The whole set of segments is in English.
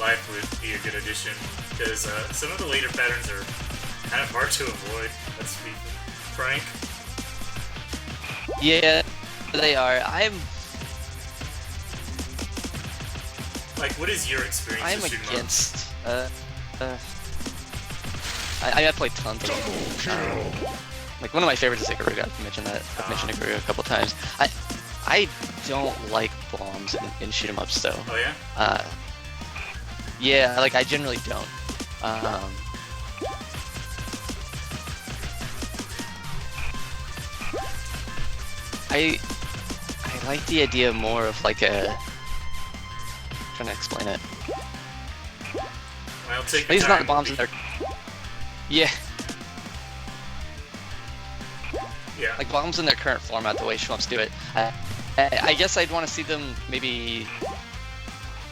life would be a good addition, because some of the later patterns are kind of hard to avoid, let's be frank. Yeah, they are. Like, what is your experience with shooting against, I played tons of them. Like, one of my favorites is Ikaruga. I've mentioned that. I've mentioned Ikaruga a couple times. I don't like bombs in shoot 'em ups, though. Oh, yeah? Yeah, like, I generally don't. I like the idea more of, like, trying to explain it. Well, take these are not the bombs in there. Yeah. Yeah. Like, bombs in their current format, the way shoot 'em ups do it. I guess I'd want to see them maybe.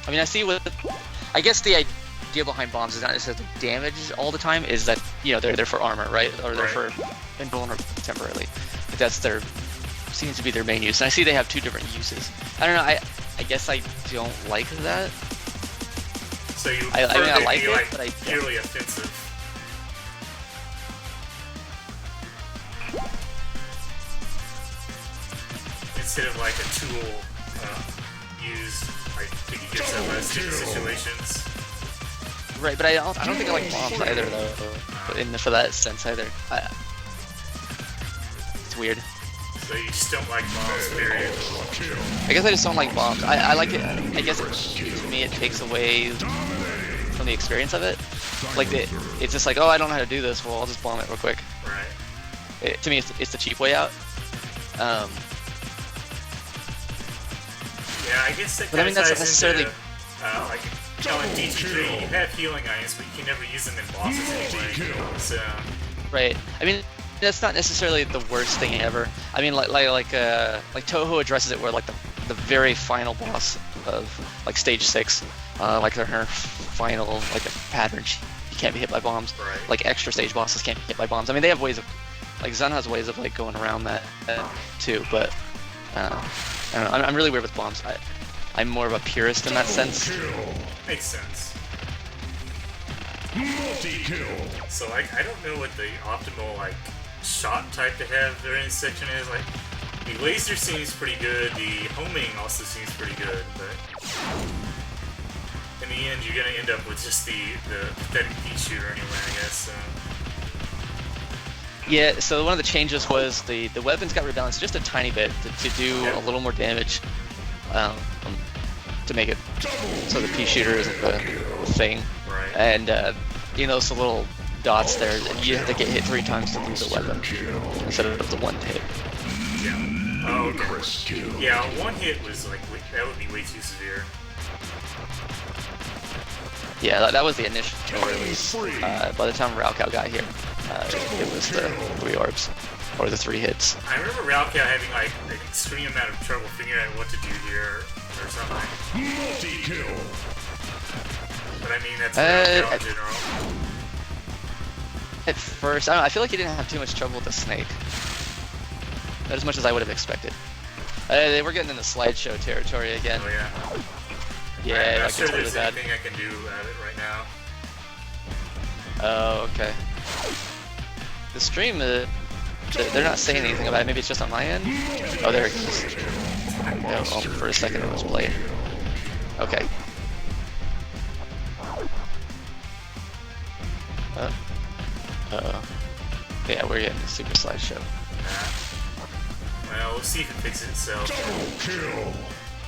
I mean, I guess the idea behind bombs is not necessarily damage all the time. Is that, you know, they're there for armor, right? Or they're for invulnerable temporarily. But that's seems to be their main use. And I see they have two different uses. I don't know. I guess I don't like that. So you I mean, I like it, like but I purely offensive. Instead of like a tool used like to get yourself out of sticky situations. Right, but I don't think I like bombs either though. For that sense either. It's weird. So you just don't like bombs, period. I guess I just don't like bombs. I like it. I guess to me it takes away from the experience of it. Like it's just like, oh, I don't know how to do this. Well, I'll just bomb it real quick. Right. To me, it's the cheap way out. Yeah, I guess that but I mean, that's not necessarily into, like, you know, in DT3 you have healing items, but you can never use them in bosses anyway. So. Right. I mean, that's not necessarily the worst thing ever. I mean, like Toho addresses it where like the very final boss of like stage 6, like her final like a pattern, you can't be hit by bombs. Right. Like extra stage bosses can't be hit by bombs. I mean, they have ways of, like Zun has ways of like going around that too, but. I don't know, I'm really weird with bombs. I'm more of a purist in that sense. Makes sense. So like, I don't know what the optimal like shot type to have during this section is. Like, the laser seems pretty good. The homing also seems pretty good, but in the end, you're gonna end up with just the pathetic pea shooter anyway, I guess. Yeah, so one of the changes was the weapons got rebalanced just a tiny bit to do a little more damage, to make it so the pea shooter isn't the thing. Right. And you know, those little dots there, you have to get hit 3 times to lose a weapon instead of the one hit. Yeah. Oh, okay. Yeah, one hit was like, that would be way too severe. Yeah, that was the initial release. By the time Raocow got here, it was the 3 orbs, or the 3 hits. I remember Raocow having like an extreme amount of trouble figuring out what to do here, or something. Multi-kill. But I mean, that's Raocow in general. At first, I don't know, I feel like he didn't have too much trouble with the snake. Not as much as I would have expected. They were getting in the slideshow territory again. Oh yeah. Yeah, I'm not like sure it's really there's bad. anything I can do at it right now. Oh, okay. The stream, they're not saying anything about it. Maybe it's just on my end? Oh, there it goes. Yeah, well, for a second it was playing. Okay. Yeah, we're getting a super slideshow. Well, we'll see if it fixes itself.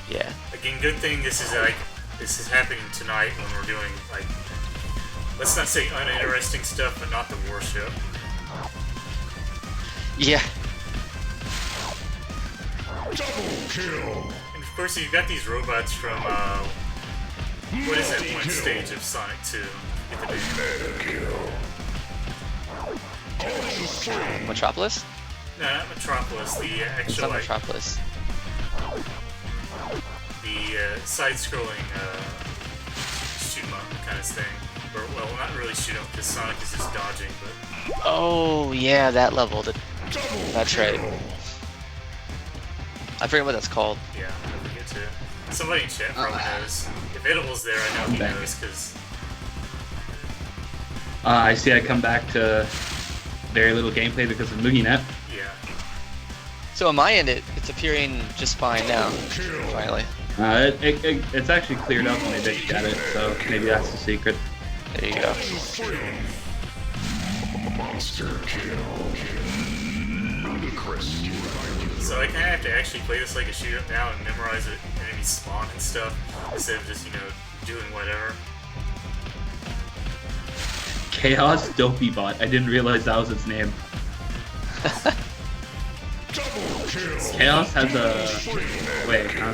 Yeah. Again, good thing this is happening tonight when we're doing, like, let's not say uninteresting stuff, but not the war show. Yeah. And of course, you've got these robots from, what is that one stage of Sonic 2? Get the name. Metropolis? No, not Metropolis, the It's actual, not like, Metropolis. the side-scrolling shoot-em-up kind of thing. Or, well, not really shoot-em-up, because Sonic is just dodging, but... Oh, yeah, that level. That's right. I forget what that's called. Yeah, I forget too. Somebody in chat probably knows. If Edible's there, I know he back. knows, because... I see I come back to very little gameplay because of MoogieNet. Yeah. So on my end, it's appearing just fine now. Finally. It's actually cleared up when they bitched at it, so maybe that's the secret. There you go. Monster kill. Ludicrous. So I kind of have to actually play this like a shoot up now and memorize it enemy spawn and stuff, instead of just, you know, doing whatever. Chaos Dopey-Bot. I didn't realize that was its name. Double kill. Chaos has a... Wait, huh?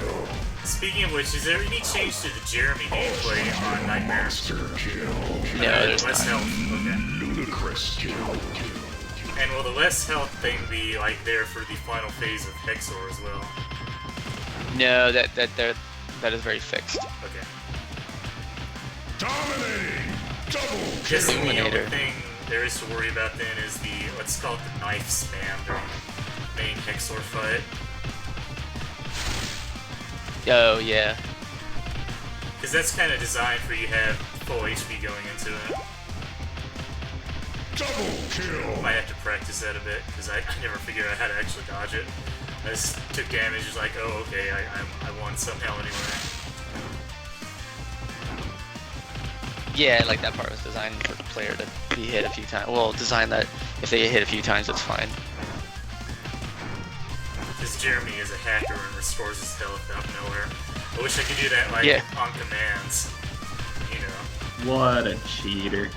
Speaking of which, is there any change to the Jeremy gameplay on Nightmare? Monster kill. No, there's Less not. health. Okay. Ludicrous kill. And will the less health thing be like there for the final phase of Hexor as well? No, that is very fixed. Okay. Dominating. Double Just the only Eliminator. thing there is to worry about then is the, let's call it the knife spam during the main Hexor fight. Oh yeah. Because that's kind of designed for you to have full HP going into it. Double kill. Might have to practice that a bit, because I never figured out how to actually dodge it. I just took damage, just like, oh, okay, I won somehow anyway. Yeah, like that part was designed for the player to be hit a few times. Well, designed that if they get hit a few times, it's fine. Because Jeremy is a hacker and restores his health out of nowhere. I wish I could do that, like, Yeah. on commands. You know. What a cheater.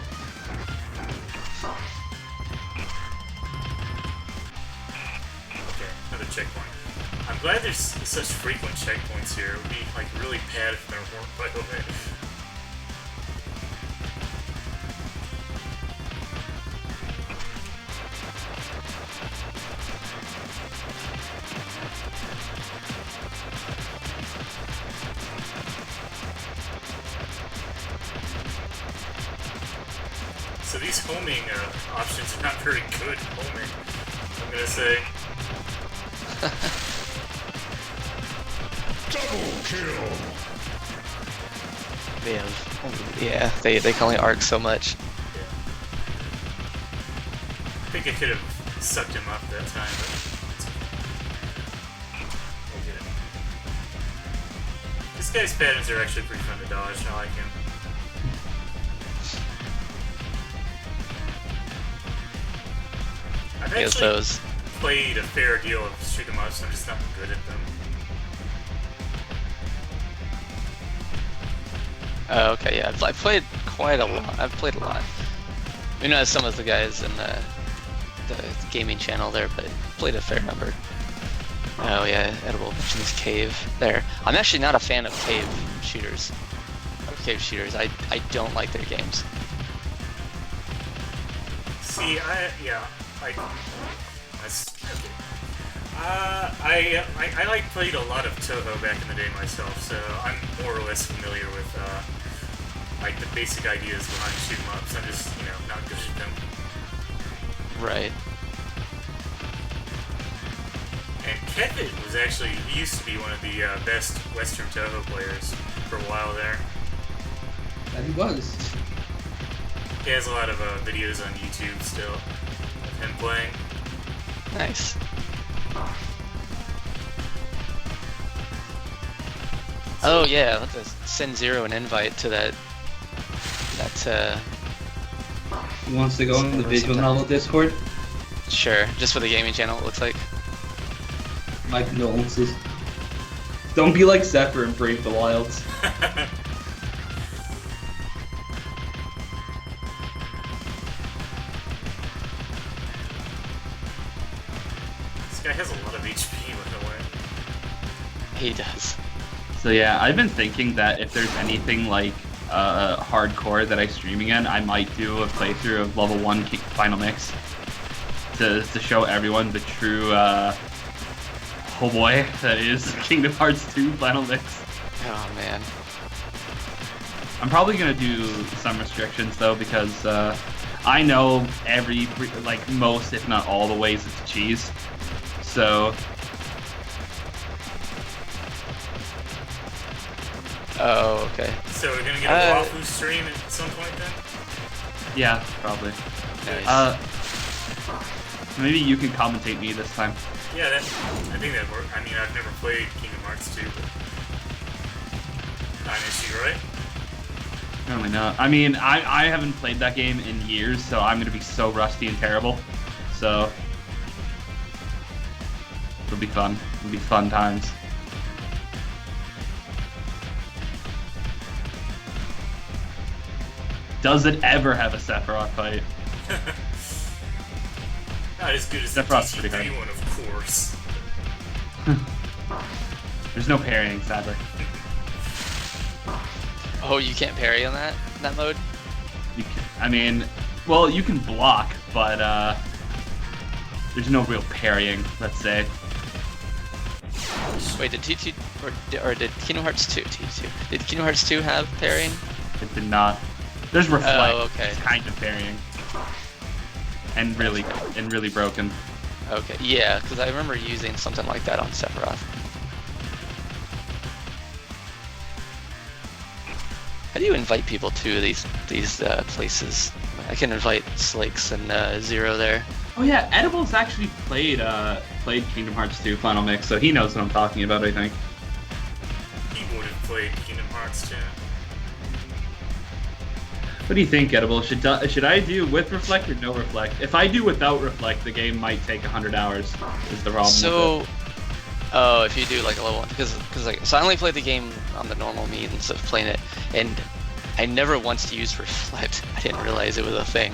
Okay, another checkpoint. I'm glad there's such frequent checkpoints here. It would be, like, really bad if there weren't, by the way. So these homing options are not very good homing, I'm gonna say. Double kill. They can only arc so much. Yeah. I think I could have sucked him up that time, but it's okay. We'll get it. This guy's patterns are actually pretty fun to dodge, I like him. I've Yes, actually those. played a fair deal of shoot 'em ups, I'm just not good at them. Oh, okay, yeah. I've played quite a lot. I've played a lot. We know some of the guys in the gaming channel there, but played a fair number. Oh yeah, Edible mentions Cave there. I'm actually not a fan of Cave shooters. Cave shooters. I don't like their games. See, that's okay. I like played a lot of Toho back in the day myself, so I'm more or less familiar with like the basic ideas behind shoot 'em ups. I'm just, you know, not good at them. Right. And Kevin was actually, he used to be one of the best Western Toho players for a while there. That he was. He has a lot of videos on YouTube still of him playing. Nice. Oh yeah, let's just send Zero an invite to that. He wants to go in the visual novel Discord. Sure, just for the gaming channel. It looks like. My condolences. Don't be like Zephyr and Brave the Wilds. This guy has a lot of HP, by the way. He does. So yeah, I've been thinking that if there's anything like hardcore that I stream again, I might do a playthrough of level 1 Final Mix to show everyone the true oh boy that is Kingdom Hearts 2 Final Mix. Oh man. I'm probably gonna do some restrictions though, because I know most if not all the ways it's cheese. So Oh, okay. So we're gonna get a Wafu stream at some point then? Yeah, probably. Nice. Maybe you can commentate me this time. Yeah, I think that works. I mean, I've never played Kingdom Hearts 2, but not an issue, right? Apparently not. I mean, I haven't played that game in years, so I'm gonna be so rusty and terrible. So it'll be fun. It'll be fun times. Does it ever have a Sephiroth fight? Not as good as the Sephiroth's pretty DT3 hard. one, of course. There's no parrying, sadly. Oh, you can't parry on that mode? You can, I mean, well, you can block, but there's no real parrying, let's say. Wait, did TT or did Kingdom Hearts 2 TT2? Did Kingdom Hearts 2 have parrying? It did not. There's reflect. Oh, okay. It's kind of parrying. And really broken. Okay, yeah, because I remember using something like that on Sephiroth. How do you invite people to these places? I can invite Slakes and Zero there. Oh yeah, Edible's actually played Kingdom Hearts 2 Final Mix, so he knows what I'm talking about, I think. He would have played Kingdom Hearts 2. What do you think, Edible? Should I do with reflect or no reflect? If I do without reflect, the game might take 100 hours. Is the problem? So, with it. oh, if you do like a level one, because so I only played the game on the normal means of playing it, and I never once used reflect. I didn't realize it was a thing.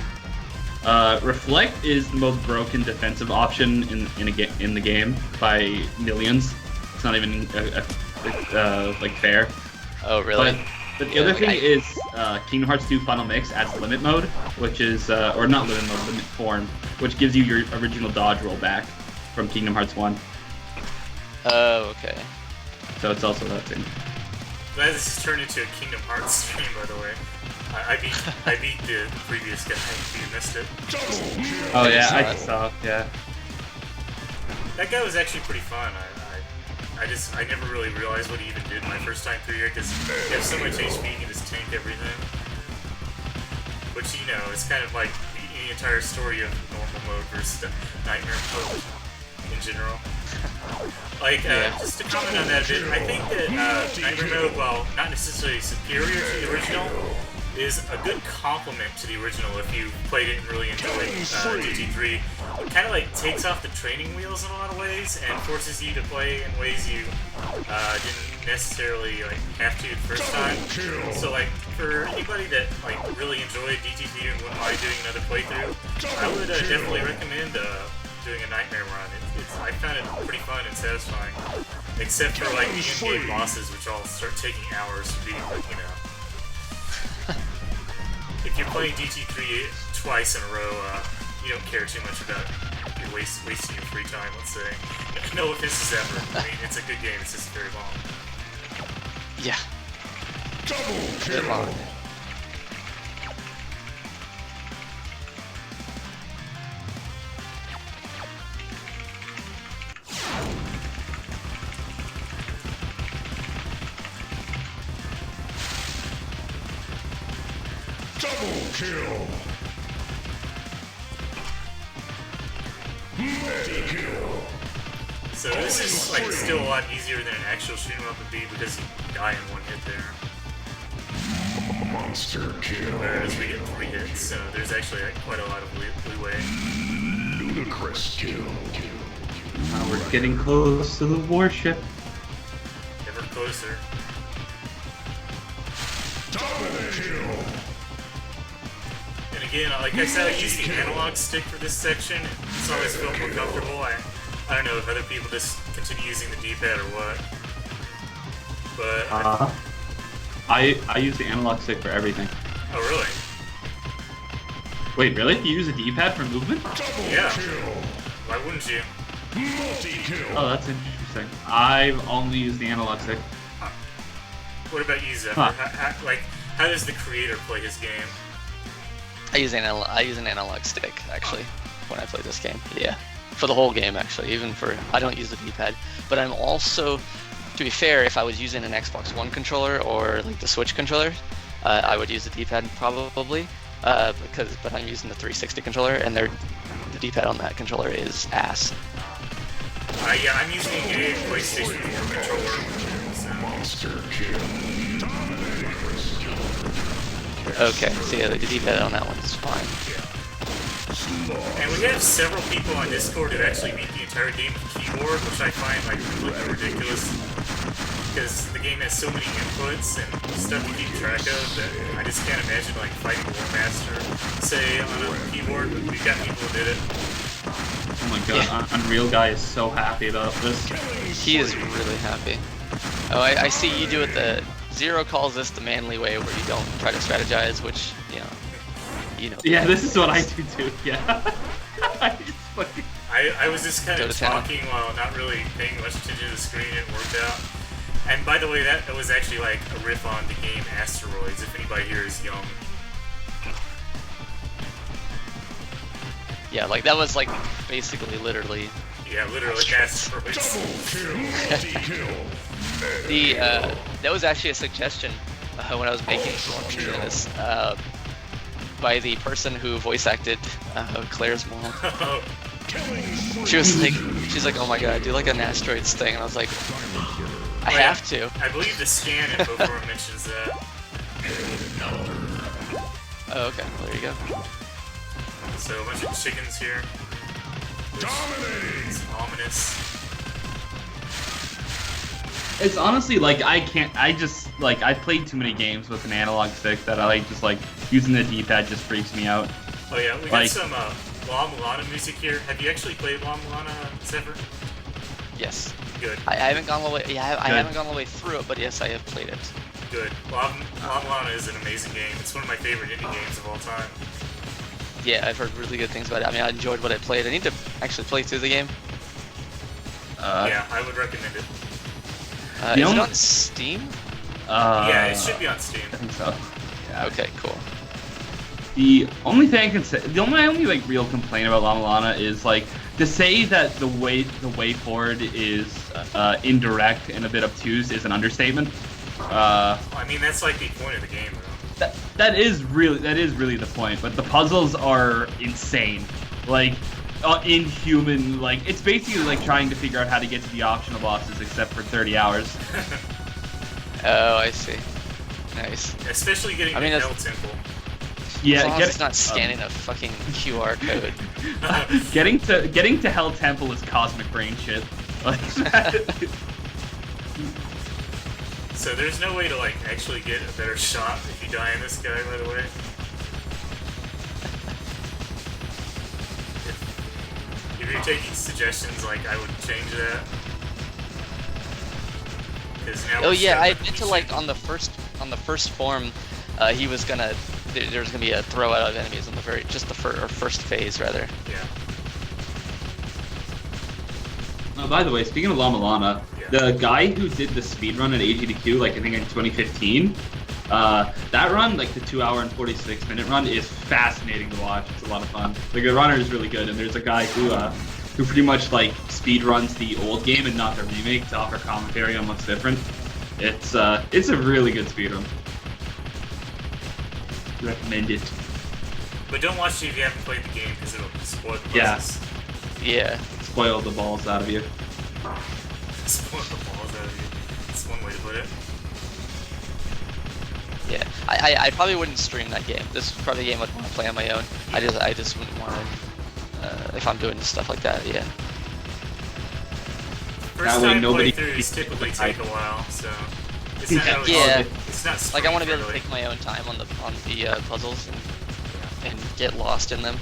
Reflect is the most broken defensive option in the game by millions. It's not even like fair. Oh, really? But the other thing is Kingdom Hearts 2 Final Mix adds limit mode, which is or not limit mode, limit form, which gives you your original dodge roll back from Kingdom Hearts 1. Oh, okay. So it's also that thing. Glad this has turned into a Kingdom Hearts stream, by the way. I beat the previous guy. If you missed it. Oh yeah, saw I it. saw. Yeah. That guy was actually pretty fun. I never really realized what he even did my first time through here because he has so much HP, he can just tank everything. Which, you know, is kind of like the entire story of normal mode versus Nightmare mode in general. Like, just to comment on that a bit, I think that Nightmare mode, while not necessarily superior to the original, is a good complement to the original if you played it and really enjoyed DT3. It kind of like takes off the training wheels in a lot of ways and forces you to play in ways you didn't necessarily like have to the first time. So like for anybody that like really enjoyed DT3 and wouldn't mind doing another playthrough, I would definitely recommend doing a Nightmare run. I found it pretty fun and satisfying, except for like the in-game bosses, which all start taking hours to beat. But you know. If you're playing DT3 twice in a row, you don't care too much about your wasting your free time, let's say. No offenses ever. I mean, it's a good game, it's just very long. Yeah. Double Bit long. kill. Double kill. Multi-kill. So this is like still a lot easier than an actual shoot 'em up would be because you die in one hit there. Monster kill. Whereas we get 3 hits, so there's actually like, quite a lot of leeway. Ludicrous kill. Now we're getting close to the warship. Ever closer. Double kill. And again, like I said, I use the analog stick for this section. It's always felt more comfortable. I don't know if other people just continue using the D-pad or what. But I use the analog stick for everything. oh really? Wait, really? You use a D-pad for movement? Double Yeah. kill. Why wouldn't you? Multi-kill. Oh, that's interesting. I've only used the analog stick. What about you, Zephyr? Huh. How does the creator play his game? I use an analog stick actually when I play this game. Yeah, for the whole game actually. Even for I don't use the D-pad, but I'm also to be fair, if I was using an Xbox One controller or like the Switch controller, I would use the D-pad probably, but I'm using the 360 controller, and the D-pad on that controller is ass. Yeah, I'm using a PlayStation 4 controller. Monster kill. Okay, so yeah, the D-pad on that one is fine. And we have several people on Discord who actually beat the entire game with keyboard, which I find like completely ridiculous. Because the game has so many inputs and stuff to keep track of that I just can't imagine like fighting War Master, say, on a keyboard, but we've got people who did it. Oh my god, Yeah. Unreal Guy is so happy about this. He is really happy. Oh, I see you do it the... Zero calls this the manly way, where you don't try to strategize, which, you know. Yeah, this is what I do too, yeah. I just fucking... I was just kind Go of to town. talking while not really paying much attention to the screen. It worked out. And by the way, that was actually like a riff on the game Asteroids, if anybody here is young. Yeah, like that was like basically literally Yeah, literally Asteroids. Double kill. Multi-kill. the that was actually a suggestion when I was making this by the person who voice acted Claire's mom. She's like, oh my god, do like an Asteroids thing, and I was like, I have to. I believe the scan info forum mentions that. Oh, okay, well, there you go. So a bunch of chickens here. It's ominous. It's honestly like I played too many games with an analog stick that I like just like using the D-pad just freaks me out. Oh yeah, we got Like- some La Mulana music here. Have you actually played La Mulana, Zephyr? Yes. Good, I haven't gone all the way. Yeah, I Good. haven't gone all the way through it, but yes, I have played it. good. La Mulana is an amazing game. It's one of my favorite indie games of all time. Yeah, I've heard really good things about it. I mean, I enjoyed what I played. I need to actually play through the game. Yeah, I would recommend it. Is it only- on Steam? Yeah, it should be on Steam. I think so. Yeah. Okay, cool. The only thing I can say, the only like real complaint about La Mulana is like to say that the way forward is indirect and a bit obtuse is an understatement. I mean, that's like the point of the game, though. That is really the point. But the puzzles are insane, like inhuman. Like it's basically like trying to figure out how to get to the optional bosses, except for 30 hours. Oh, I see. Nice. Especially getting I mean, the that's- Hell Temple. As long as it's not scanning a fucking QR code. Getting to Hell Temple is cosmic brain shit. Like, So there's no way to like actually get a better shot if you die in this guy, by the way. If you're taking suggestions, like I would change that. 'Cause now Oh we're yeah, stuck I with meant to these like on the first form, he was gonna there's gonna be a throw out of enemies on the first phase rather. Yeah. oh, by the way, speaking of La Mulana, Yeah. the guy who did the speedrun at AGDQ, like I think in 2015, that run, like the 2-hour and 46-minute run, is fascinating to watch. It's a lot of fun. Like the runner is really good, and there's a guy who pretty much like speed runs the old game and not the remake to offer commentary on what's different. It's a really good speedrun. Recommend it. But don't watch it if you haven't played the game because it'll spoil the Yeah. puzzles. Yeah. Spoil the balls out of you. Spoil the balls out of you. That's one way to put it. Yeah. I probably wouldn't stream that game. This is probably a game I'd want to play on my own. I just wouldn't want to if I'm doing stuff like that, yeah. First way time nobody playthroughs can- typically take a while, so it's not really Yeah. It's not Like I want to be able to really. take my own time on the puzzles and get lost in them.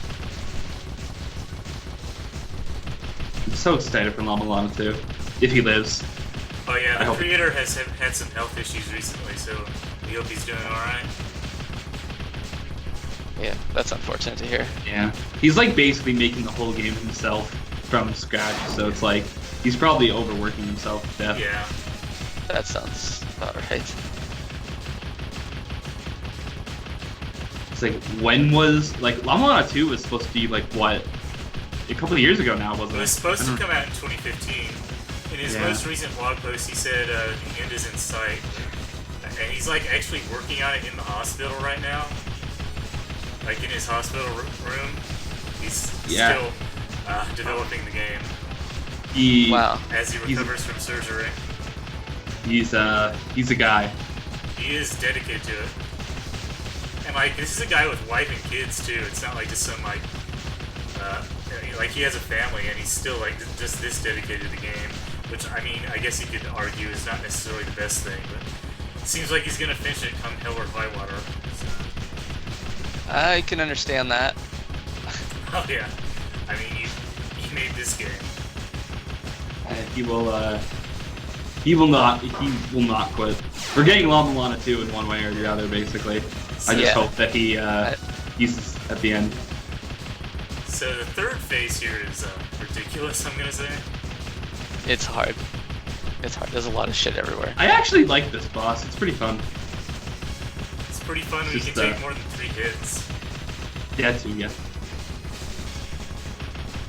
I'm so excited for La Mulana too. If he lives. Oh yeah, I the hope- creator has had some health issues recently, so we hope he's doing alright. Yeah, that's unfortunate to hear. Yeah. He's like basically making the whole game himself from scratch, so it's like he's probably overworking himself to death. Yeah. That sounds about right. It's like when was like La Mulana 2 was supposed to be like what? A couple of years ago now, wasn't It it? was supposed I to don't- come out in 2015, and his most recent blog post, he said the end is in sight. And he's like actually working on it in the hospital right now. Like in his hospital room. He's still developing the game. Wow. As he recovers from surgery. He's a guy. He is dedicated to it. And like, this is a guy with wife and kids too. It's not like just some like he has a family and he's still like just this dedicated to the game. Which, I mean, I guess you could argue is not necessarily the best thing, but it seems like he's gonna finish it come hell or high water. So. I can understand that. Oh yeah. I mean, he made this game. He will not quit. We're getting Lava Lana 2 in one way or the other, basically. I just hope that he's at the end. So the third phase here is ridiculous, I'm gonna say. It's hard. It's hard. There's a lot of shit everywhere. I actually like this boss. It's pretty fun. It's pretty fun when you can take more than 3 hits. Yeah, 2, yeah.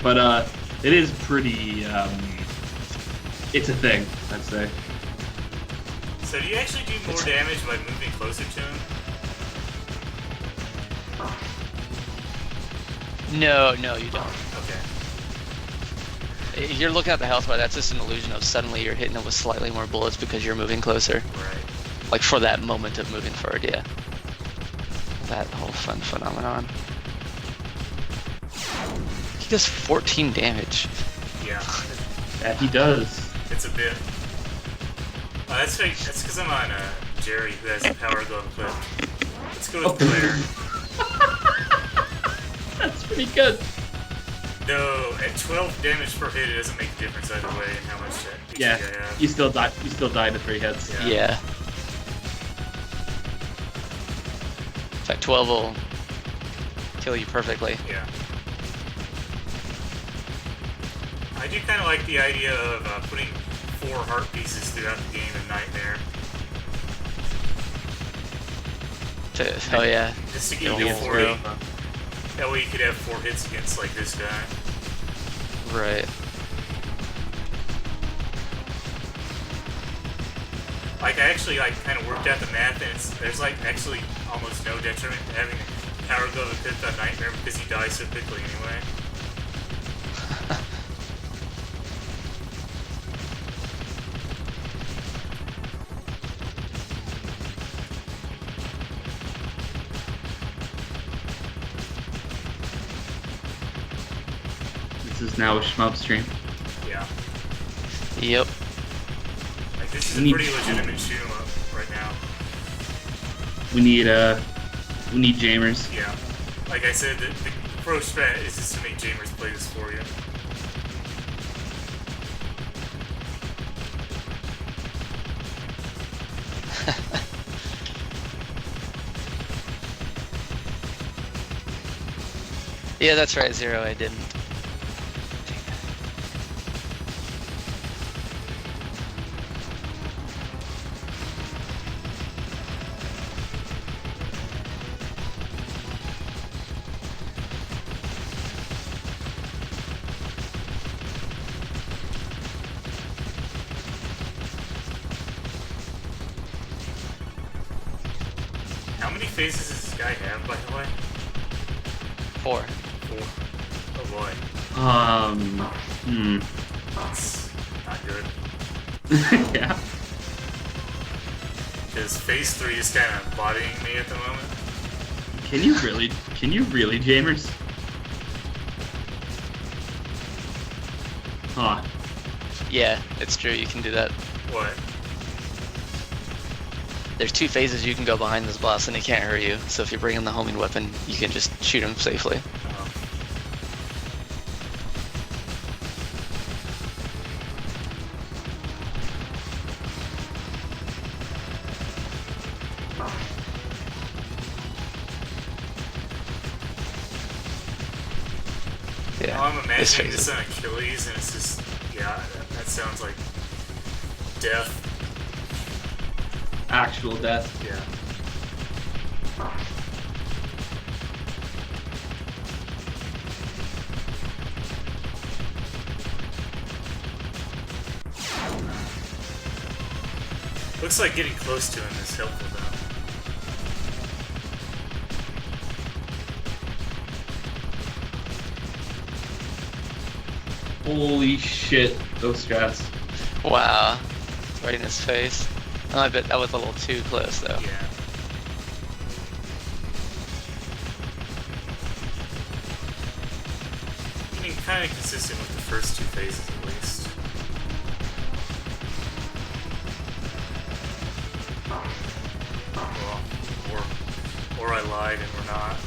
But it is pretty. It's a thing, I'd say. So do you actually do more damage by moving closer to him? No, you don't. Okay. You're looking at the health bar. That's just an illusion of suddenly you're hitting it with slightly more bullets because you're moving closer. Right. Like for that moment of moving forward, yeah. That whole fun phenomenon. He does 14 damage. Yeah. Yeah, he does. It's a bit. That's because I'm on Jerry, who has a power glove equipped. Let's go with Claire. That's pretty good. No, at 12 damage per hit, it doesn't make a difference either way in how much HP Yeah, I have. you still die to 3 hits. Yeah. In fact, 12 will kill you perfectly. Yeah. I do kind of like the idea of putting 4 heart pieces throughout the game in Nightmare. Oh yeah. Just to give you 4 hits. That way you could have 4 hits against like this guy. Right. Like I actually kind of worked out the math, and there's like actually almost no detriment to having a power glove equipped on Nightmare because he dies so quickly anyway. This is now a shmup stream. Yeah. Yep. Like this is a pretty legitimate shoot 'em up right now. We need Jamers. Yeah. Like I said, the pro strat is just to make Jamers play this for you. Yeah, that's right, Zero. I didn't. How many phases does this guy have, by the way? 4. 4. Oh boy. That's not good. Yeah. Because phase 3 is kind of bodying me at the moment. Can you really, Jamers? Huh. Yeah, it's true. You can do that. What? There's 2 phases you can go behind this boss and he can't hurt you. So if you bring in the homing weapon, you can just shoot him safely. Oh. Yeah. Now I'm imagining phase this on Achilles, and it's just, yeah, that sounds like death. Actual death. Yeah. Looks like getting close to him is helpful though. Holy shit, those strats. Wow. Right in his face. Oh, I bet that was a little too close though. Yeah. Getting kind of consistent with the first two phases at least. Well, or I lied and we're not.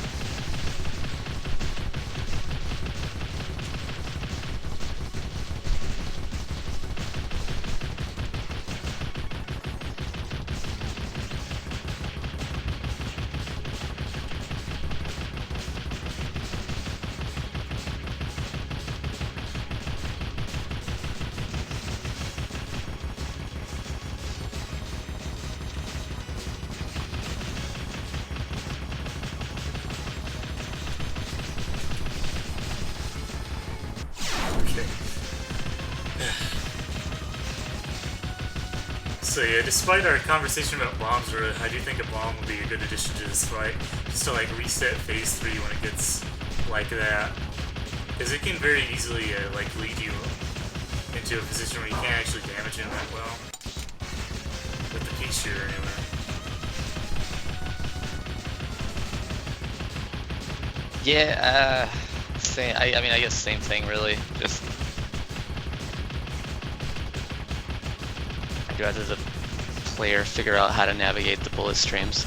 So yeah, despite our conversation about bombs, I do think a bomb would be a good addition to this fight, just to like reset phase 3 when it gets like that, because it can very easily like lead you into a position where you can't actually damage him that well with the pea shooter anyway. Yeah, same. I mean, I guess same thing really. Just I'd rather the player figure out how to navigate the bullet streams.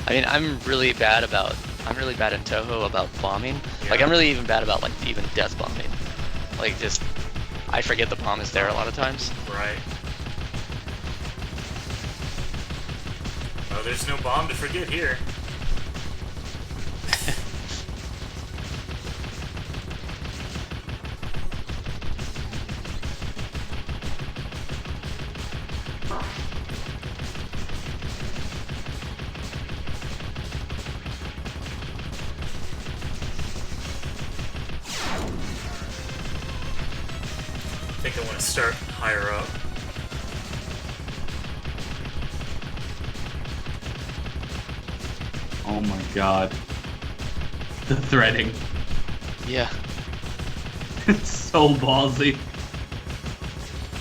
I mean, I'm really bad in Toho about bombing. Yeah. Like, I'm really even bad about like even death bombing. Like, just I forget the bomb is there a lot of times. Right. Oh, there's no bomb to forget here. I think I want to start higher up. Oh my god. The threading. Yeah. It's so ballsy.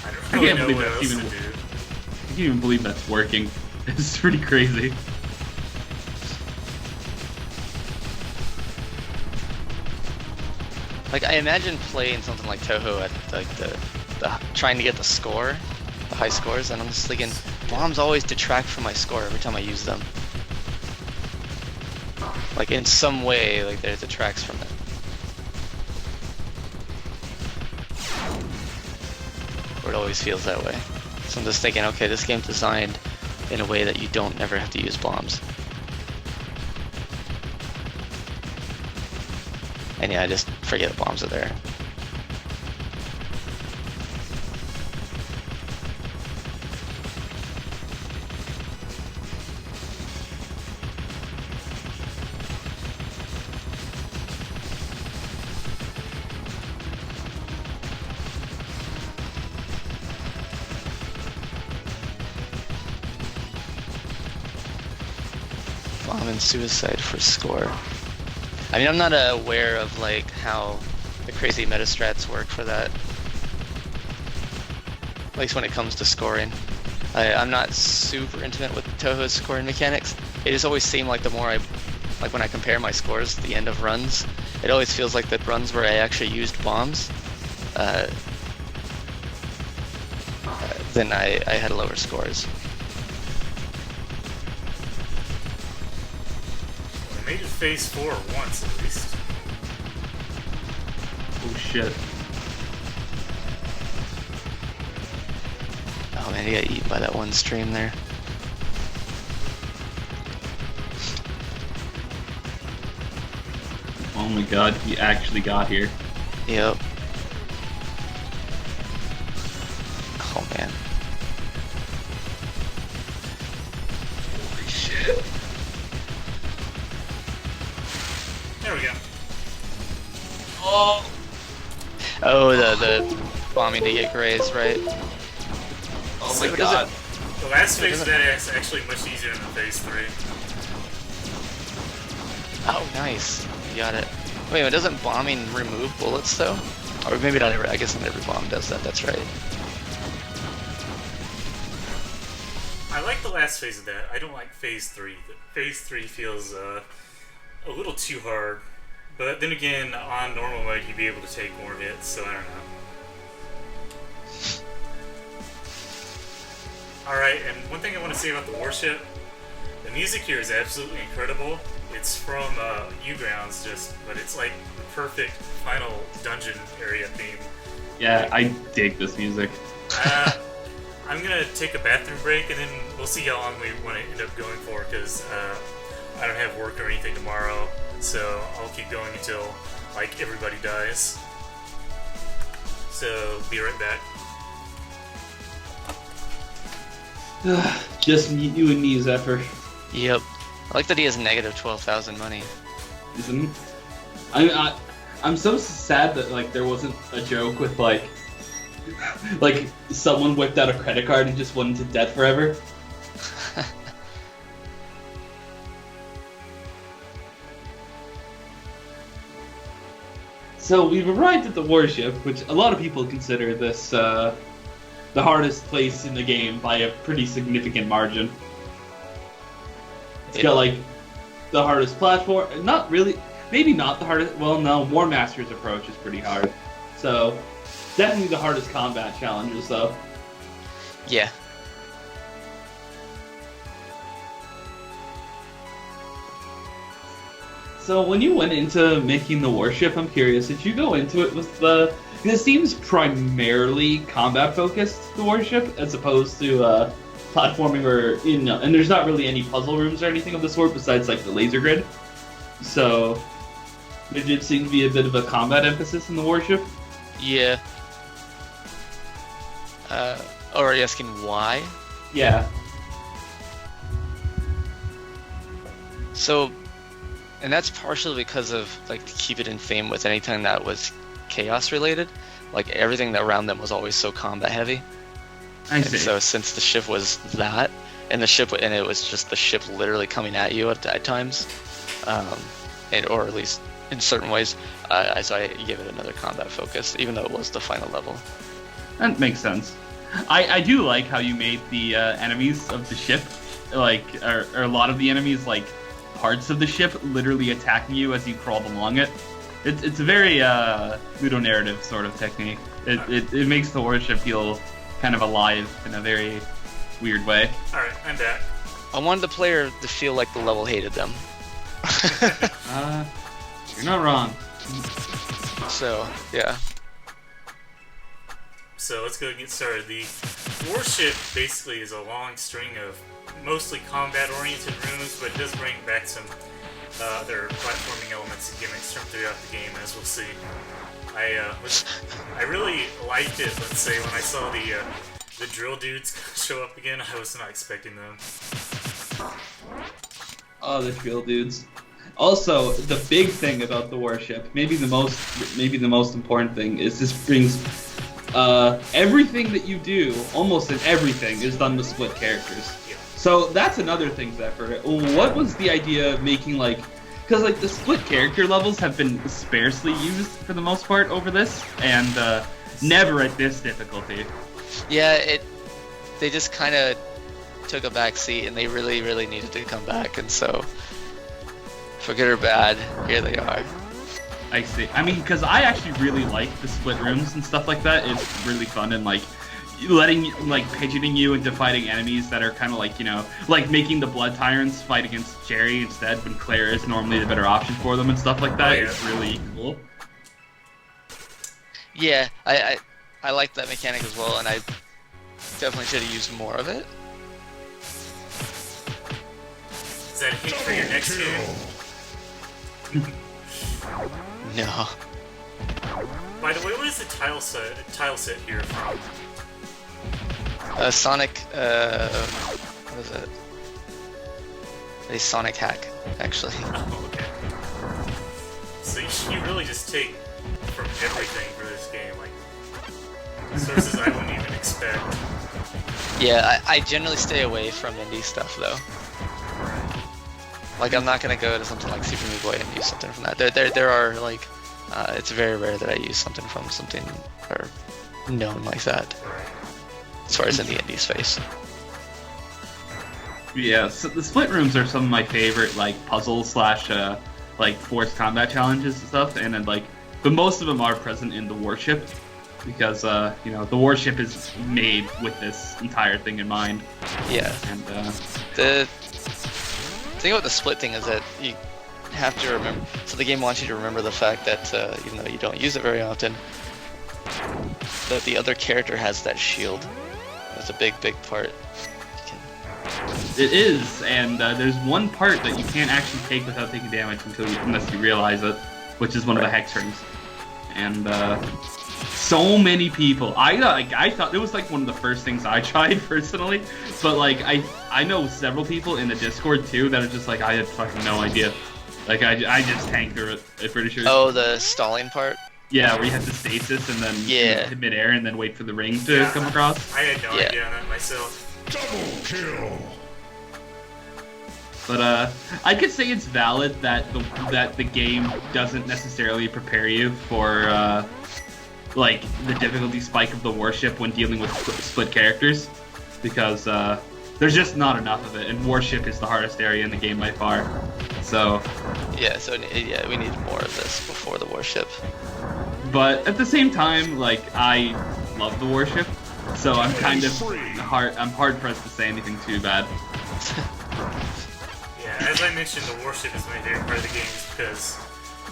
I don't I really can't know believe what that's else even- to do. I can't even believe that's working. It's pretty crazy. Like, I imagine playing something like Toho at like the trying to get the score, the high scores, and I'm just thinking bombs always detract from my score every time I use them. Like, in some way, like there detracts from it. Or it always feels that way. So I'm just thinking, okay, this game's designed in a way that you don't never have to use bombs. And yeah, I just forget the bombs are there. Bomb and suicide for score. I mean, I'm not aware of like how the crazy meta strats work for that. At least when it comes to scoring. I'm not super intimate with Toho's scoring mechanics. It just always seemed like the more like when I compare my scores at the end of runs, it always feels like the runs where I actually used bombs, then I had lower scores. I made it phase 4 once at least. Oh shit. Oh man, he got eaten by that one stream there. Oh my god, he actually got here. Yep. Oh man. Holy shit. There we go. Oh, Oh, the bombing to get grazed, right? Oh Wait, my what is god. The last phase of that is actually much easier than phase 3. Oh, nice. You got it. Wait, doesn't bombing remove bullets though? Or maybe not every. I guess not every bomb does that. That's right. I like the last phase of that. I don't like phase 3. Phase 3 feels a little too hard. But then again, on normal mode, you'd be able to take more hits, so I don't know. Alright, and one thing I want to say about the warship, the music here is absolutely incredible. It's from U-Grounds, but it's like the perfect final dungeon area theme. Yeah, I dig this music. I'm gonna take a bathroom break, and then we'll see how long we want to end up going for, because I don't have work or anything tomorrow, so I'll keep going until, like, everybody dies. So, be right back. Just you and me, Zephyr. Yep. I like that he has negative 12,000 money. Isn't it? I'm so sad that like there wasn't a joke with like someone whipped out a credit card and just went into debt forever. So we've arrived at the warship, which a lot of people consider this the hardest place in the game by a pretty significant margin. It's got like the hardest platform. Not really. Maybe not the hardest. Well, no. War Master's approach is pretty hard. So definitely the hardest combat challenges, though. Yeah. So when you went into making the warship, I'm curious. Did you go into it with the? It seems primarily combat focused, the warship, as opposed to platforming or and there's not really any puzzle rooms or anything of the sort besides like the laser grid. So there did seem to be a bit of a combat emphasis in the warship. Yeah. Or are you asking why? Yeah. So, and that's partially because of like to keep it in fame with anything that was chaos related. Like everything around them was always so combat heavy. I see. And so since the ship was that, and it was just the ship literally coming at you at times, or at least in certain ways, so I gave it another combat focus, even though it was the final level. That makes sense. I do like how you made the enemies of the ship, like, or a lot of the enemies, like, parts of the ship literally attacking you as you crawled along it. It's a very ludonarrative sort of technique. It makes the warship feel kind of alive in a very weird way. Alright, I'm back. I wanted the player to feel like the level hated them. You're not wrong. So, yeah. So let's go and get started. The warship basically is a long string of mostly combat-oriented rooms, but it does bring back some other platforming elements and gimmicks from throughout the game, as we'll see. I really liked it, let's say, when I saw the drill dudes show up again. I was not expecting them. Oh, the drill dudes. Also, the big thing about the warship, maybe the most important thing, is this brings everything that you do, almost in everything, is done with split characters. Yeah. So that's another thing, Zephyr. What was the idea of making like, because like the split character levels have been sparsely used for the most part over this, and never at this difficulty. Yeah, they just kind of took a back seat, and they really, really needed to come back, and so, for good or bad, here they are. I see. I mean, because I actually really like the split rooms and stuff like that. It's really fun and like pigeoning you into fighting enemies that are kind of like, like making the Blood Tyrants fight against Jerry instead when Claire is normally the better option for them and stuff like that. Oh, yeah. It's really cool. Yeah, I like that mechanic as well, and I definitely should have used more of it. Is that a hint for your next game? No. By the way, what is the tile set here from? Sonic, what is it? A Sonic hack, actually. Oh, okay. So you really just take from everything for this game, like Sources I wouldn't even expect. Yeah, I generally stay away from indie stuff though. Like I'm not gonna go to something like Super Meat Boy and use something from that. There are like, it's very rare that I use something from something or known like that. As far as in the indie space. Yeah, so the split rooms are some of my favorite like puzzle slash like forced combat challenges and stuff, and then like, but most of them are present in the warship because you know the warship is made with this entire thing in mind. Yeah. And the thing about the split thing is that you have to remember. So the game wants you to remember the fact that even though you don't use it very often, that the other character has that shield. That's a big part. it is, and there's one part that you can't actually take without taking damage unless you realize it, which is one of the hex rings. And so many people, I thought it was like one of the first things I tried personally, but like I know several people in the Discord too that are just like, I had fucking no idea. Like I just tanked through it. I'm pretty sure. Oh, the stalling part. Yeah, where you have to stasis and then hit midair and then wait for the ring to come across. I had no idea on that myself. Double kill. But I could say it's valid that the game doesn't necessarily prepare you for like the difficulty spike of the warship when dealing with split characters, because there's just not enough of it, and warship is the hardest area in the game by far. So yeah, we need more of this before the warship. But at the same time, like, I love the warship, so I'm kind of hard pressed to say anything too bad. Yeah, as I mentioned, the warship is my favorite part of the game just because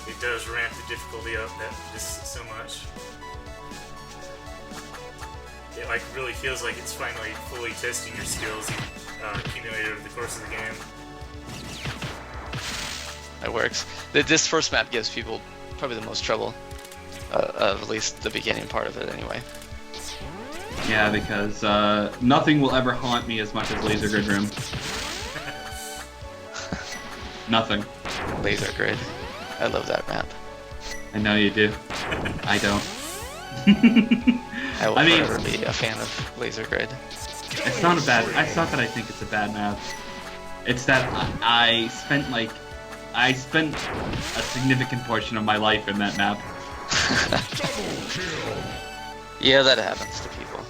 it does ramp the difficulty up just so much. It like really feels like it's finally fully testing your skills accumulated over the course of the game. That works. This first map gives people probably the most trouble. At least the beginning part of it, anyway. Yeah, because nothing will ever haunt me as much as Laser Grid Room. Nothing. Laser Grid. I love that map. I know you do. I don't. I will forever be a fan of Laser Grid. It's not a bad. It's not that I think it's a bad map. It's that I spent a significant portion of my life in that map. Double kill. Yeah, that happens to people.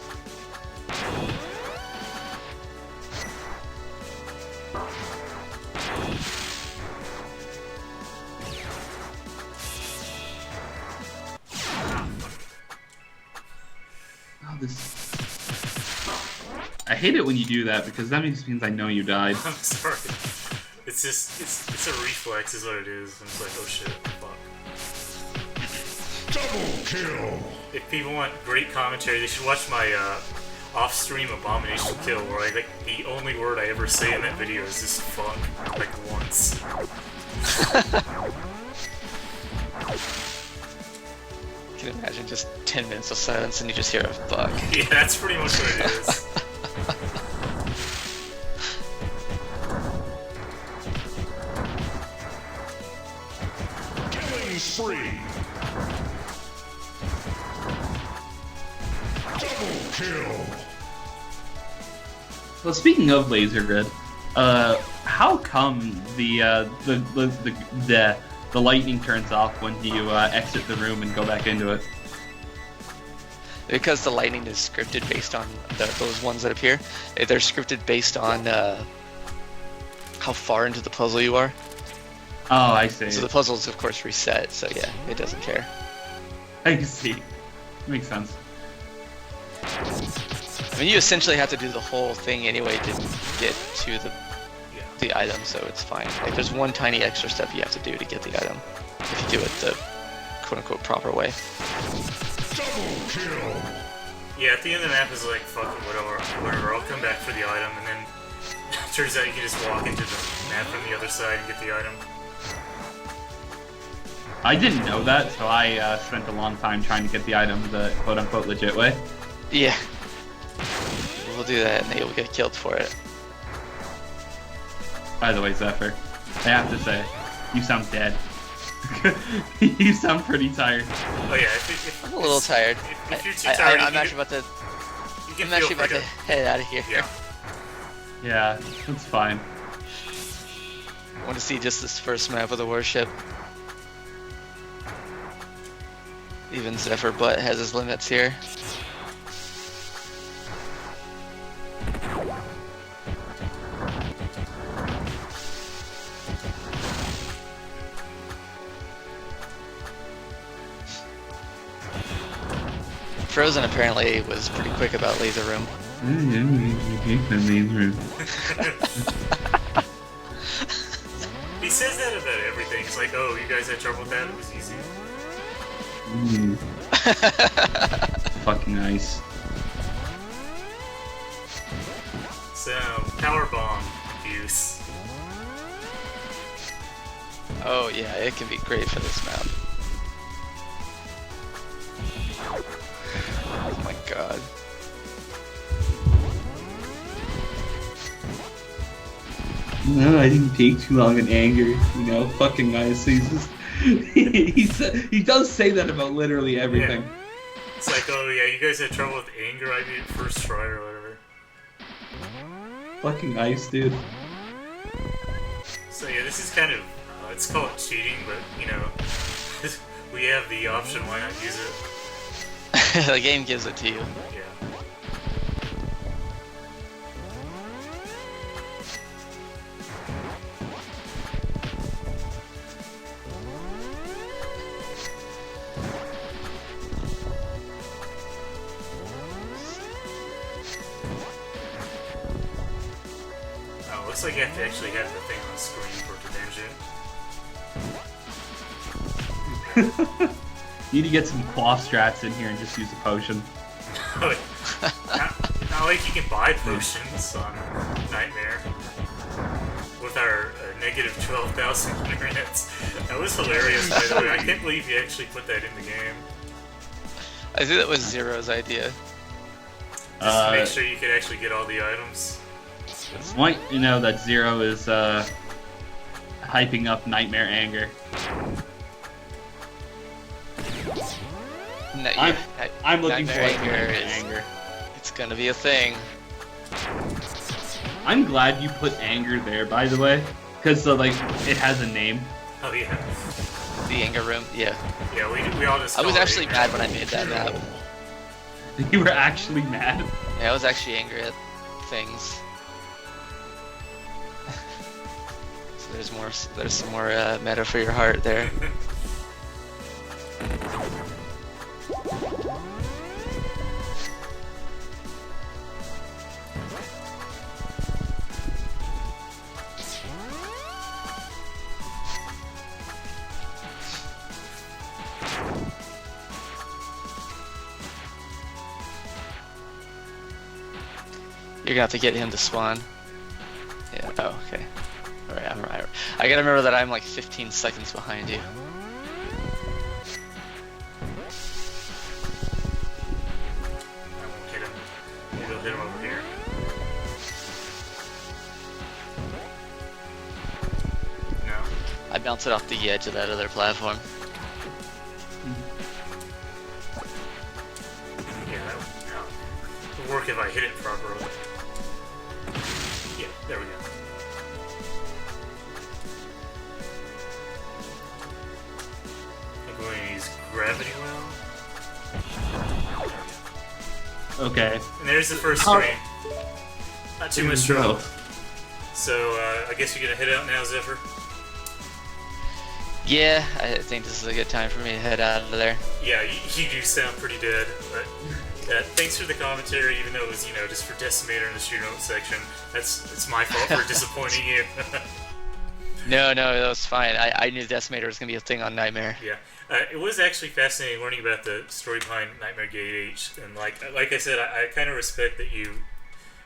Oh, this. I hate it when you do that because that means I know you died. I'm sorry. It's just, it's a reflex is what it is. I'm just like, oh shit, fuck. Double kill. If people want great commentary, they should watch my off-stream Abomination Kill, where like the only word I ever say in that video is just fuck, like once. Can you imagine just 10 minutes of silence and you just hear a fuck? Yeah, that's pretty much what it is. Killing spree. Double kill. Well, speaking of Laser Grid, how come the lightning turns off when you exit the room and go back into it? Because the lightning is scripted based on those ones that appear. They're scripted based on how far into the puzzle you are. Oh, I see. So the puzzle's of course reset, so yeah, it doesn't care. I see. Makes sense. I mean, you essentially have to do the whole thing anyway to get to the item, so it's fine. Like, there's one tiny extra step you have to do to get the item, if you do it the quote-unquote proper way. Double kill. Yeah, at the end of the map is like, fuck it, whatever, I'll come back for the item, and then it turns out you can just walk into the map from the other side and get the item. I didn't know that, so I spent a long time trying to get the item the quote-unquote legit way. Yeah. We'll do that, and then you'll get killed for it. By the way, Zephyr, I have to say, you sound dead. You sound pretty tired. Oh yeah, if I'm a little tired. If you're too tired, I'm actually about to. you can I'm actually feel about free to head out of here. Yeah. Yeah, that's fine. I want to see just this first map of the warship. Even Zephyr Butt has his limits here. Frozen apparently was pretty quick about Laser Room. He says that about everything. It's like, oh, you guys had trouble with that? It was easy. Fucking nice. So, power bomb use. Oh yeah, it can be great for this map. Oh my god. No, I didn't take too long in anger. You know, fucking nice. He's just, he does say that about literally everything. Yeah. It's like, oh yeah, you guys had trouble with anger. I did it first try or whatever. Fucking ice, dude. So yeah, this is kind of, it's called cheating, but you know, we have the option. Why not use it? The game gives it to you. Yeah. Oh, looks like you have to actually have the thing on screen for it to damage it. Need to get some quaff strats in here and just use a potion. not like you can buy potions on Nightmare with our negative 12,000 units. That was hilarious, by the way. I can't believe you actually put that in the game. I think that was Zero's idea. Just to make sure you could actually get all the items. Want you know that Zero is hyping up Nightmare Anger. No, I'm looking Nightmare forward to Anger Nightmare is- Anger. It's gonna be a thing. I'm glad you put Anger there, by the way, because like it has a name. Oh yeah. The Anger Room, yeah. Yeah, we all just I was call it actually anger. mad when I made that map. You were actually mad. Yeah, I was actually angry at things. So there's some more meta for your heart there. You're gonna have to get him to spawn. Yeah, oh, okay. Alright, I gotta remember that I'm like 15 seconds behind you. I won't hit him. Maybe I'll hit him over here. No. I bounced it off the edge of that other platform. Yeah, that would work if I hit it properly. Yeah, there we go. I think we're going to use gravity well. Okay. And there's the first How- screen. Not too much trouble. So, I guess you're going to head out now, Zephyr? Yeah, I think this is a good time for me to head out of there. Yeah, you do sound pretty dead, but thanks for the commentary, even though it was, you know, just for Decimator in the shoot note section. It's my fault for disappointing you. No, that was fine. I knew Decimator was gonna be a thing on Nightmare. Yeah, it was actually fascinating learning about the story behind Nightmare Gate H, and like I said, I kind of respect that you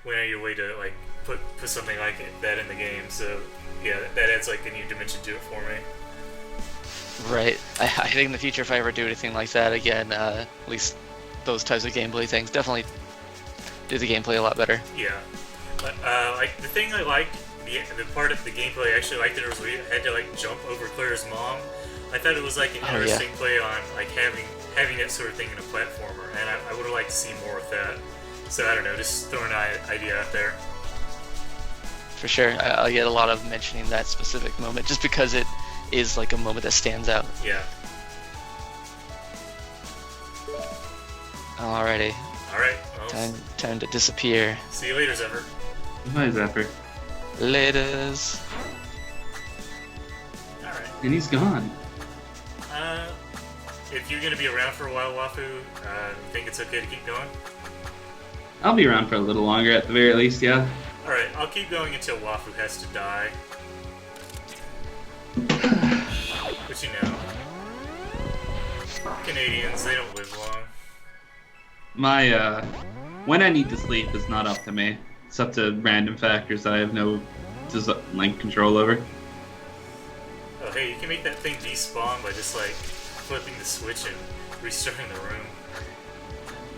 went out of your way to like put something like that in the game. So yeah, that adds like a new dimension to it for me. Right. I think in the future, if I ever do anything like that again, at least those types of gameplay things, definitely do the gameplay a lot better. Yeah, but like the thing I liked, the part of the gameplay I actually liked it was we had to like jump over Claire's mom. I thought it was like an Oh, yeah. interesting play on like having that sort of thing in a platformer, and I would have liked to see more of that. So I don't know, just throwing an idea out there. For sure, I'll get a lot of mentioning that specific moment just because it is like a moment that stands out. Yeah. Alrighty, Alright, well, time to disappear. see you later, Zephyr. Hi, Zephyr. Laters. Alright. And he's gone. If you're gonna be around for a while, Wafu, you think it's okay to keep going? I'll be around for a little longer at the very least, yeah. Alright, I'll keep going until Wafu has to die. But you know, Canadians, they don't live long. My, when I need to sleep is not up to me. It's up to random factors that I have no, like, control over. Oh hey, you can make that thing despawn by just like flipping the switch and restarting the room.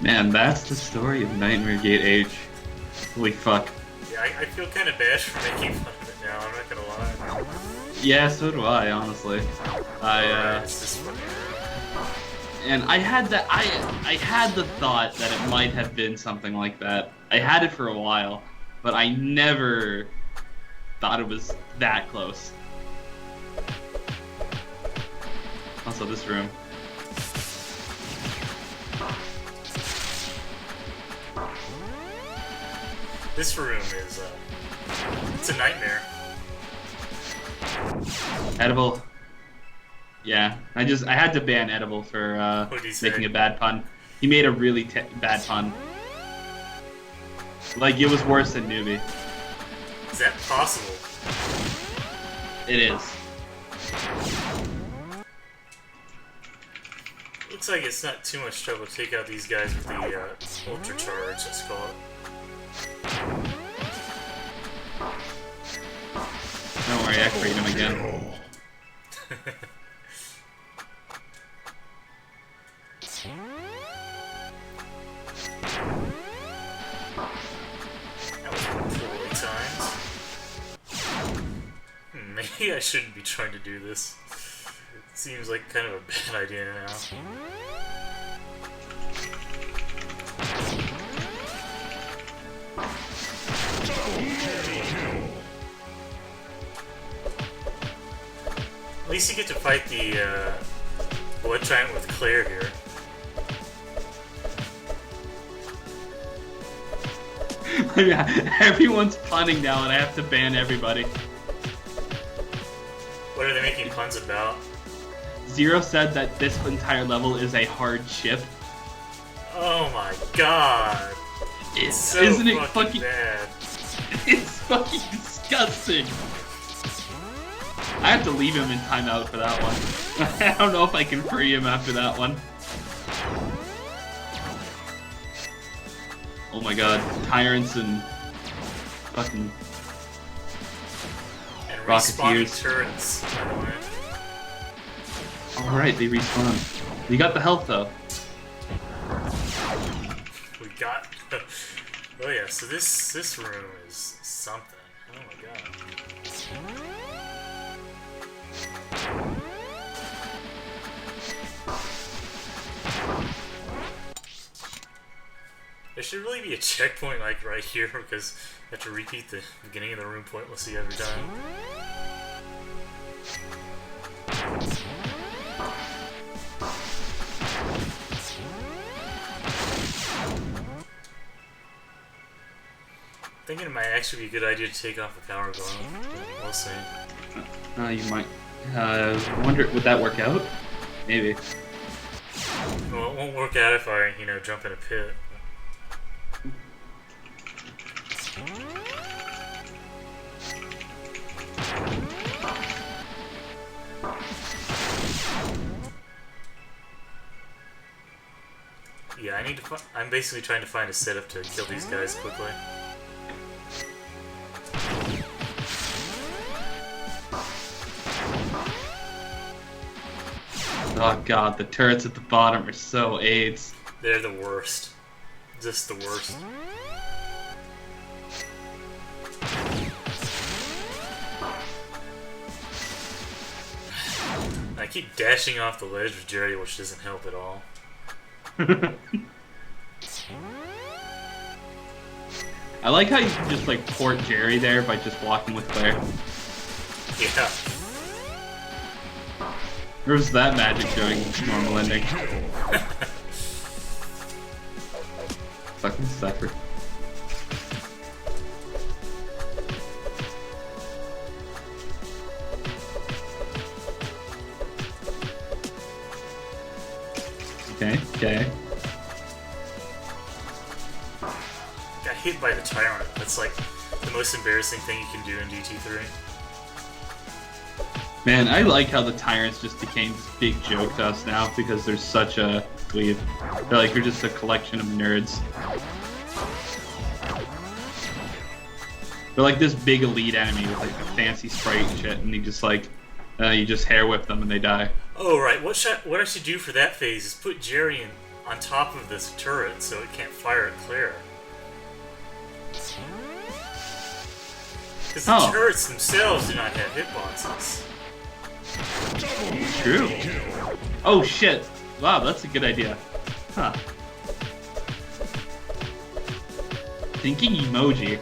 Man, that's the story of Nightmare Gate H. Holy fuck. Yeah, I feel kind of bad for making fun of it now, I'm not gonna lie. Yeah, so do I, honestly. It's this fucking room. And I had the thought that it might have been something like that. I had it for a while, but I never thought it was that close. Also, this room. This room is, it's a nightmare. Edible. Yeah, I had to ban Edible for What'd he say? making a bad pun. He made a really bad pun. Like, it was worse than Newbie. Is that possible? It is. Looks like it's not too much trouble to take out these guys with the ultra charge, let's call it. Don't worry, I freed him again. That was poorly timed. Maybe I shouldn't be trying to do this. It seems like kind of a bad idea now. At least you get to fight the blood giant with Claire here. Yeah, everyone's punning now and I have to ban everybody. What are they making puns about? Zero said that this entire level is a hard chip. Oh my god! It's so Isn't it fucking bad. It's fucking disgusting. I have to leave him in timeout for that one. I don't know if I can free him after that one. Oh my god, tyrants and fucking And Rocketeers. respawning turrets, by the way. Alright, they respawn. You got the health though. We got... oh yeah, so this room is something. Oh my god. There should really be a checkpoint like right here because I have to repeat the beginning of the room point we'll see every time. Thinking it might actually be a good idea to take off the power glove. We'll see. You might. Wonder, would that work out? Maybe. Well, it won't work out if I, you know, jump in a pit. Yeah, I need to. I'm basically trying to find a setup to kill these guys quickly. Oh god, the turrets at the bottom are so AIDS. They're the worst. Just the worst. I keep dashing off the ledge with Jerry, which doesn't help at all. I like how you can just like port Jerry there by just walking with Claire. Yeah. Or was that magic doing normal ending? Fucking sucker. Okay. Got hit by the Tyrant. That's like the most embarrassing thing you can do in DT3. Man, I like how the Tyrants just became this big joke to us now because they're such a dweeb. They're like, you're just a collection of nerds. They're like this big elite enemy with like a fancy sprite and shit, and you just like, you just hair whip them and they die. Oh, right. What I should do for that phase is put Jerry on top of this turret so it can't fire at Claire. Because the turrets themselves do not have hitboxes. True. Oh shit. Wow, that's a good idea. Huh. Thinking emoji.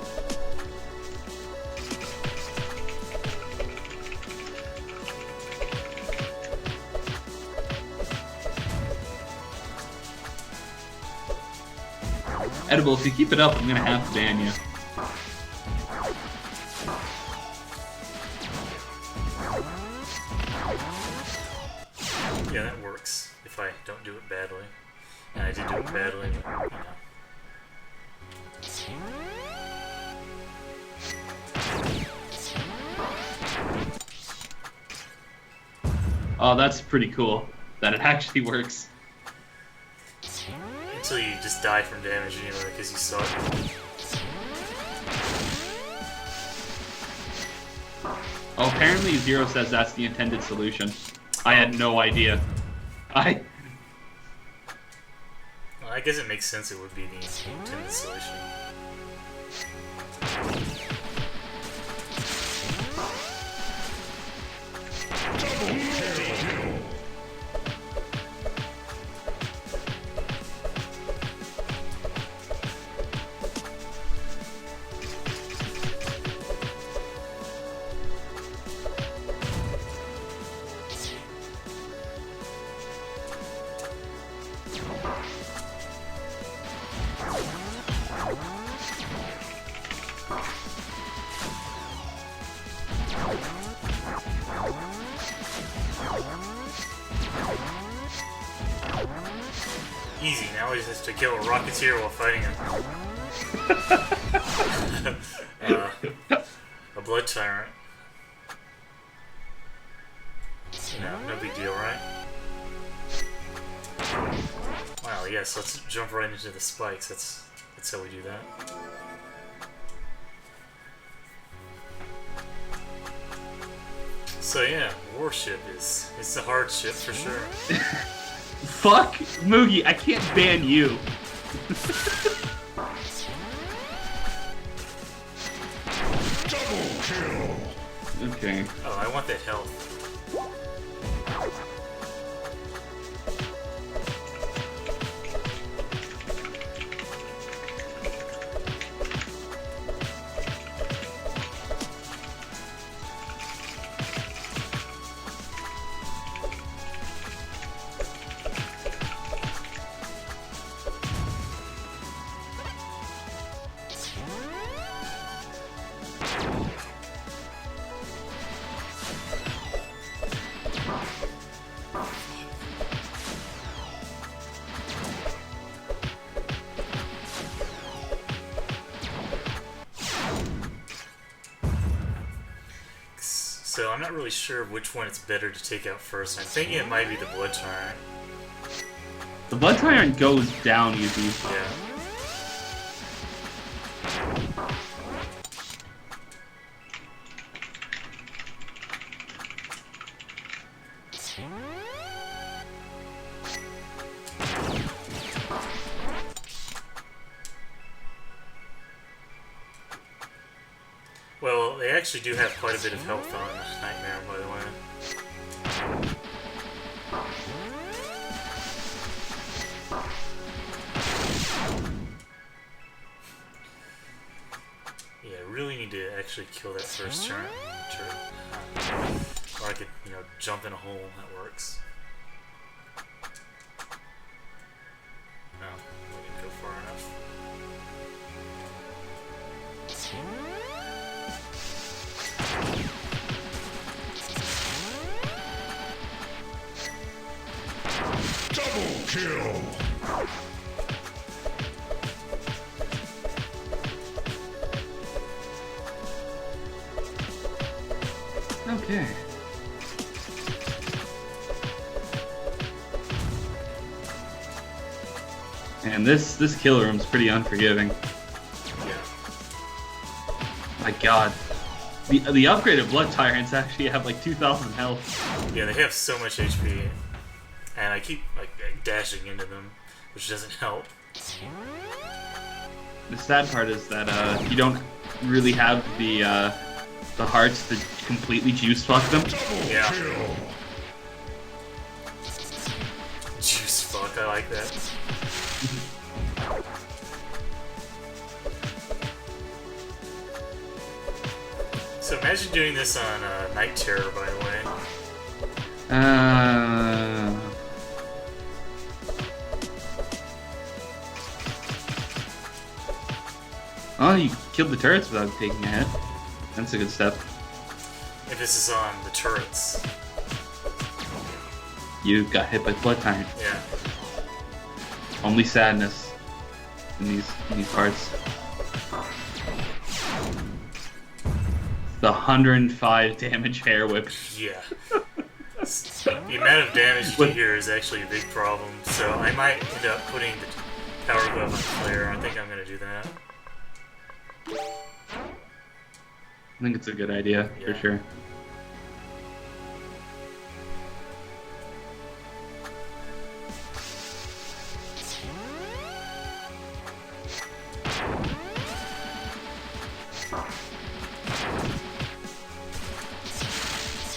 Edible, if you keep it up, I'm gonna have to ban you. Yeah, that works if I don't do it badly. And I did do it badly, but, Oh, that's pretty cool. That it actually works. Until you just die from damage anyway, because you suck. Oh, apparently Zero says that's the intended solution. I had no idea. Well, I guess it makes sense it would be the intended solution. Easy, now he just has to kill a Rocketeer while fighting him. A Blood Tyrant. No big deal, right? Wow, yes, let's jump right into the spikes. That's how we do that. So yeah, Warship is the hard ship for sure. Fuck Moogie, I can't ban you. Double kill. Okay. Oh, I want that health. So I'm not really sure which one it's better to take out first. I'm thinking it might be the Blood Tyrant. The Blood Tyrant goes down easy. Yeah. Well, they actually do have quite a bit of health on Nightmare, by the way. Yeah, I really need to actually kill that first turret. Or I could, you know, jump in a hole. That works. No, I didn't go far enough. Double kill. Okay. And this kill room's pretty unforgiving. Yeah. My god. The upgraded blood tyrants actually have like 2,000 health. Yeah, they have so much HP, and I keep like dashing into them, which doesn't help. The sad part is that you don't really have the hearts to completely juice fuck them. Yeah. Juice fuck, I like that. So imagine doing this on Night Terror, by the way. Oh, you killed the turrets without taking a hit. That's a good step. If this is on the turrets. You got hit by blood tyrant. Yeah. Only sadness in these parts. The 105 damage hair whip. Yeah. The amount of damage you do here is actually a big problem, so I might end up putting the power glove on Claire. I think I'm gonna do that. I think it's a good idea, for Yeah. sure.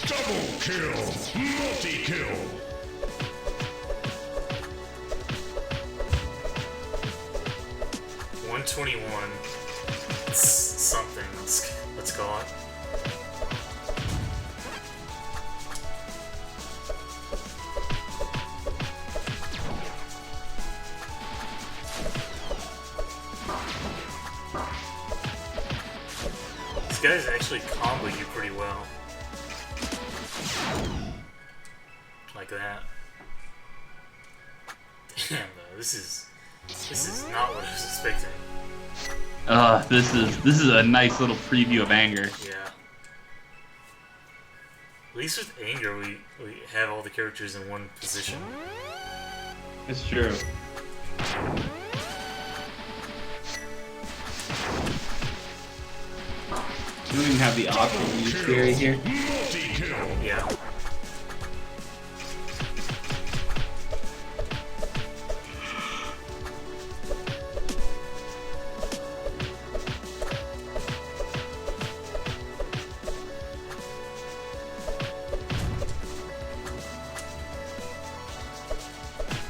Double kill. Multi-kill. $121. It's something. Let's call it. These guys actually combo you pretty well. Like that. Damn though, this is not what I was expecting. This is a nice little preview of anger. Yeah. At least with anger we have all the characters in one position. It's true. You don't even have the option to use theory here. Multi-kill. Yeah.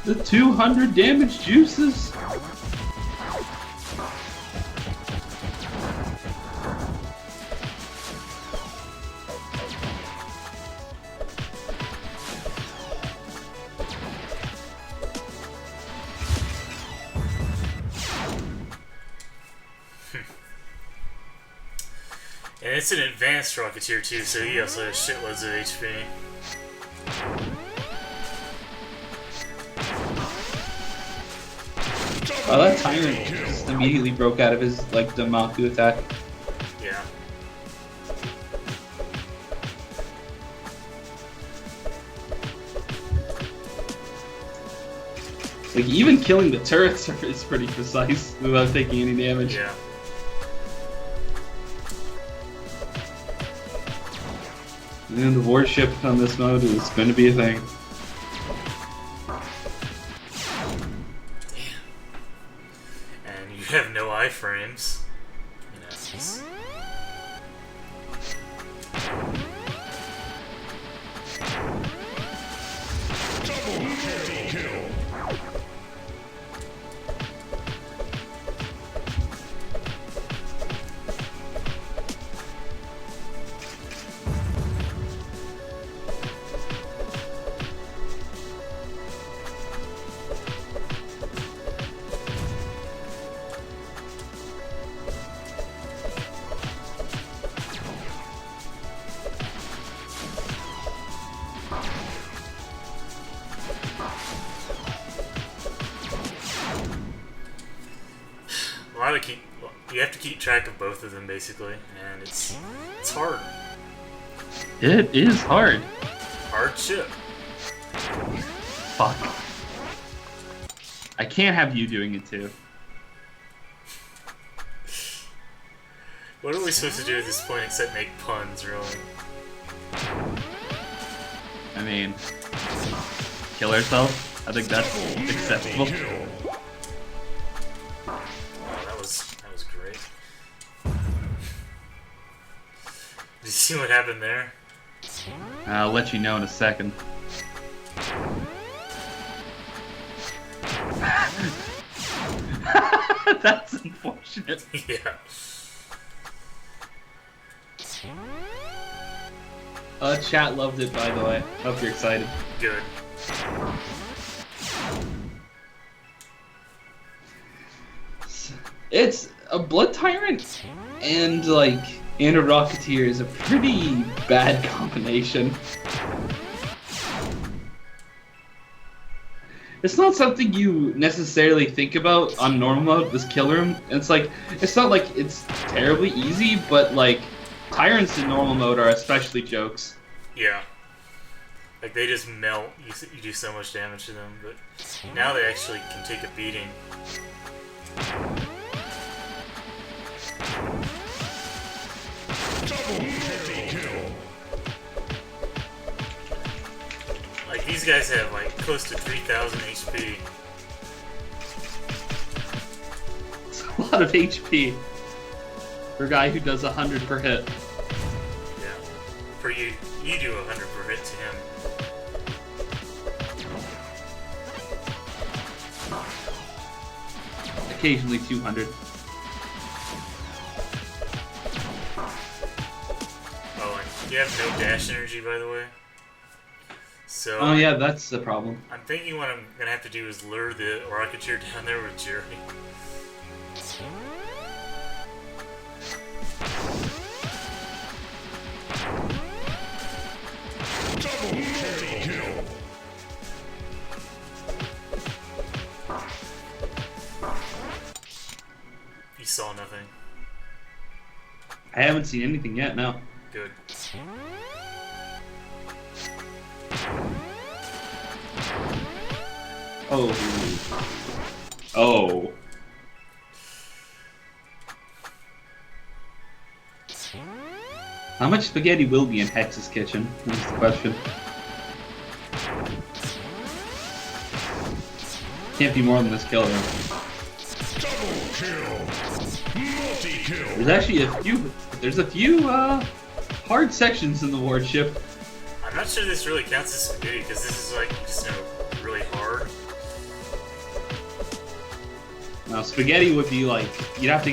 The 200 damage juices. And it's an advanced Rocketeer too, so he also has shitloads of HP. Oh, that Tyrant just immediately broke out of his, like, Damaku attack. Yeah. Like, even killing the turrets is pretty precise without taking any damage. Yeah. And the warship on this mode is going to be a thing. And you have no iframes. You know, it's... Double kill. gotta keep. You have to keep track of both of them basically, and it's hard. It is hard. Hard shit. Fuck. I can't have you doing it too. What are we supposed to do at this point except make puns, really? I mean, kill ourselves? I think that's acceptable. Wow, that was great. Did you see what happened there? I'll let you know in a second. That's unfortunate. Yeah. Chat loved it, by the way. Hope you're excited. Good. It's a Blood Tyrant and a Rocketeer is a pretty bad combination. It's not something you necessarily think about on normal mode, this kill room. It's not like it's terribly easy, but Tyrants in normal mode are especially jokes. Yeah. Like they just melt. You do so much damage to them, but now they actually can take a beating. Like these guys have close to 3,000 HP. It's a lot of HP for a guy who does 100 per hit. Yeah. For you do 100 per hit to him. Occasionally 200. Oh, and you have no dash energy, by the way. So. Oh yeah, that's the problem. I'm thinking what I'm gonna have to do is lure the Rocketeer down there with Jerry. Double kill. You saw nothing. I haven't seen anything yet, no. Good. Oh. Oh. How much spaghetti will be in Hex's kitchen? That's the question. Can't be more than this killer. Double kill. Multi-kill. There's actually a few hard sections in the warship. I'm not sure this really counts as spaghetti because this is just really hard. Now spaghetti would be you'd have to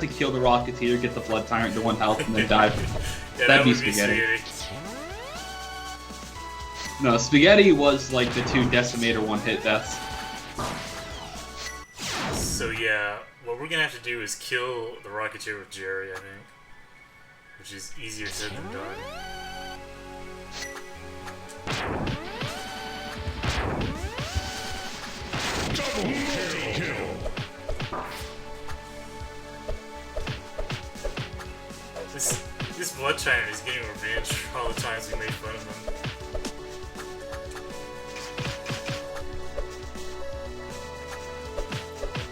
kill the Rocketeer, get the Blood Tyrant to 1 health, and then dive. Yeah, That'd be would spaghetti. No, spaghetti was the 2 Decimator 1-hit deaths. So yeah, what we're gonna have to do is kill the Rocketeer with Jerry, I think. Which is easier said than done. Double kill. This Blood Tyrant is getting revenge for all the times we made fun of him.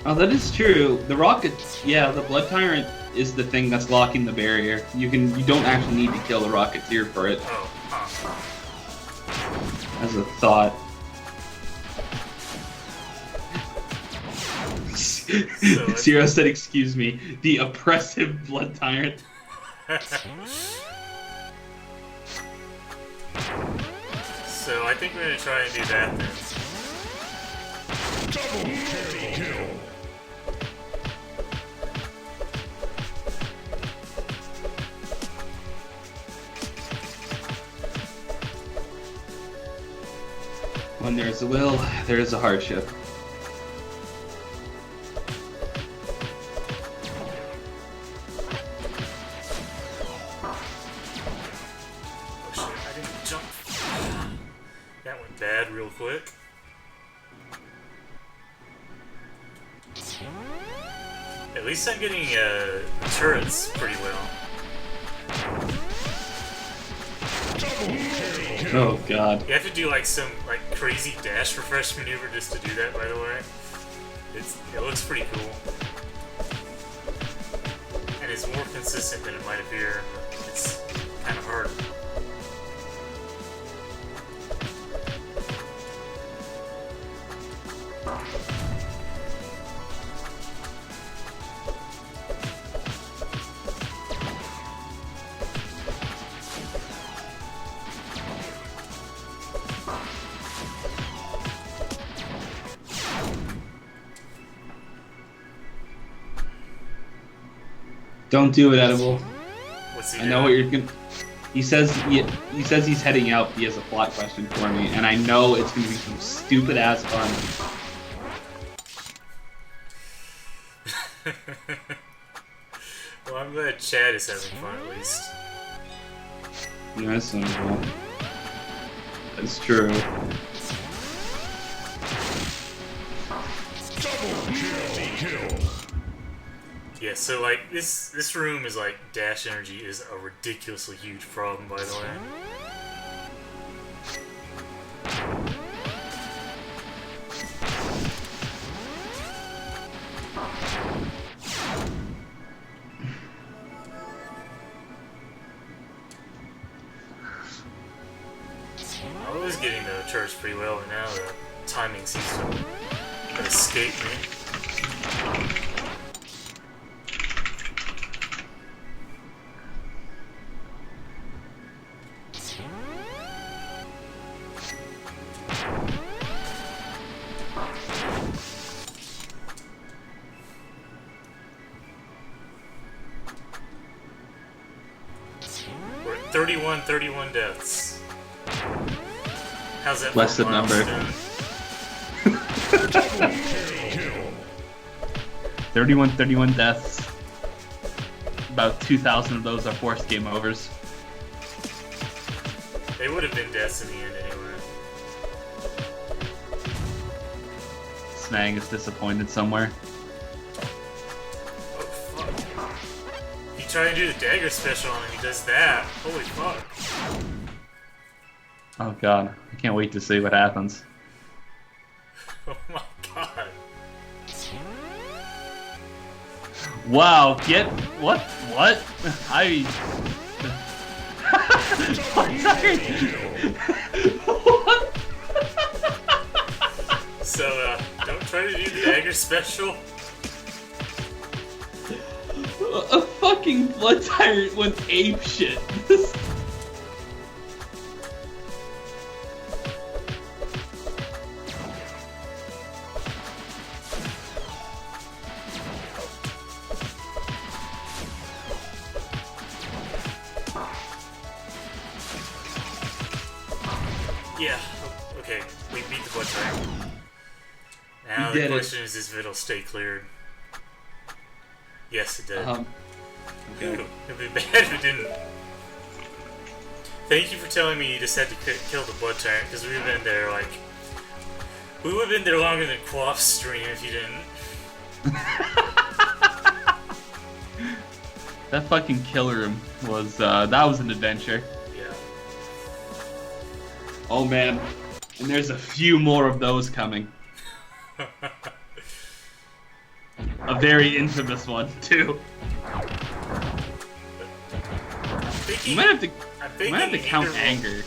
Oh, that is true. The Blood Tyrant is the thing that's locking the barrier. You don't actually need to kill the Rocketeer for it. Oh, huh. As a thought. Zero said, "Excuse me, the oppressive Blood Tyrant." So I think we're gonna try and do that then. Double kill. When there's a will, there is a hardship. Oh shit, I didn't jump. That went bad real quick. least I'm getting turrets pretty well. Oh god. You have to do like some like crazy dash refresh maneuver just to do that, by the way. It looks pretty cool. And it's more consistent than it might appear. It's kind of hard. Don't do it, Edible. What's he I know what you're gonna. He says he's heading out. He has a plot question for me, and I know it's gonna be some stupid ass fun. Well, I'm glad Chad is having fun at least. Yeah, that's wonderful. That's true. Double kill. Yeah, so like this room is like dash energy is a ridiculously huge problem, by the way. I was getting the turrets pretty well, and now the timing seems to escape me. We're at 31 deaths. How's that? Less for than a number. milestone? 31 deaths. About 2,000 of those are forced game overs. They would have been deaths in the end anyway. Snag is disappointed somewhere. Oh fuck. If you try to do the dagger special on him, he does that. Holy fuck. Oh god, I can't wait to see what happens. Oh my god. Wow, get what? What? I. What? So, don't try to do the dagger special. A fucking blood tyrant went ape shit. Yeah, okay, we beat the blood tyrant. Now We the did it. question is it'll stay cleared. Yes, it did. Okay. Ooh, it'd be bad if it didn't. Thank you for telling me you just had to kill the blood tyrant, because we would have been there, like... We would have been there longer than Quaff's stream if you didn't. That fucking killer room was, that was an adventure. Yeah. Oh man. And there's a few more of those coming. A very infamous one, too. You might have to count anger.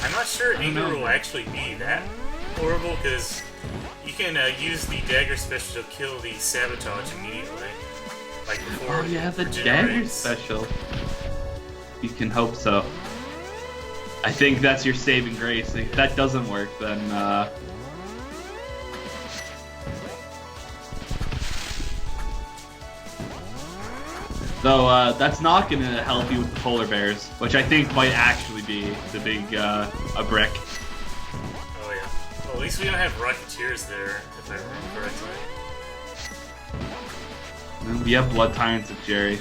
I'm not sure anger know. will actually be that horrible, because you can use the dagger special to kill the sabotage immediately. Like before Oh yeah, the it dagger regenerates. special. You can hope so. I think that's your saving grace. If that doesn't work, then though that's not gonna help you with the polar bears, which I think might actually be the big a brick. Oh yeah. Well, at least we don't have rocketeers there, if I remember correctly. We have blood tyrants at Jerry.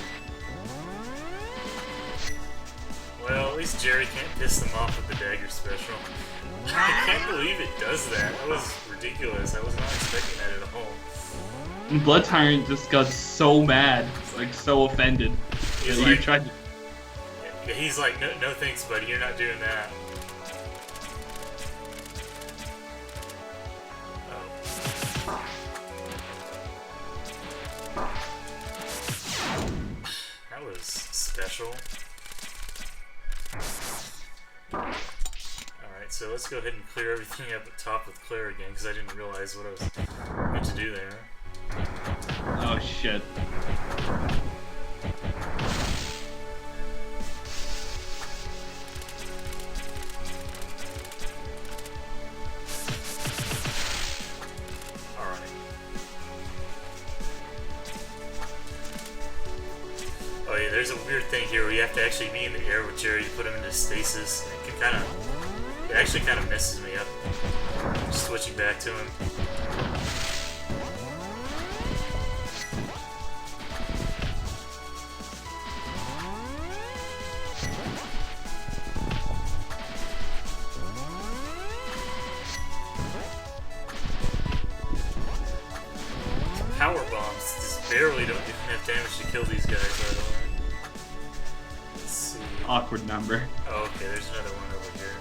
Well, at least Jerry can't piss them off with the dagger special. I can't believe it does that. That was ridiculous. I was not expecting that at all. Blood Tyrant just got so mad, like so offended. He's that like, he tried to... yeah, he's like, no thanks, buddy. You're not doing that. Oh. That was special. Alright, so let's go ahead and clear everything up at top with Claire again, because I didn't realize what I was meant to do there. Oh shit. Alright. Oh yeah, there's a weird thing here where you have to actually be in the air with Jerry to put him into stasis. It can kind of... It actually kind of messes me up. Just switching back to him. Power bombs just barely don't do enough damage to kill these guys right away. Let's see. Awkward number. Oh, okay, there's another one over here.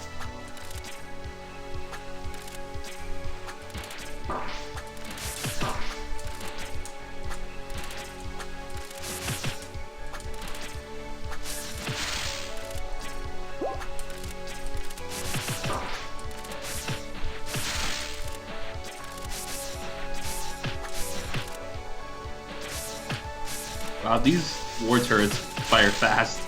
Wow, these war turrets fire fast.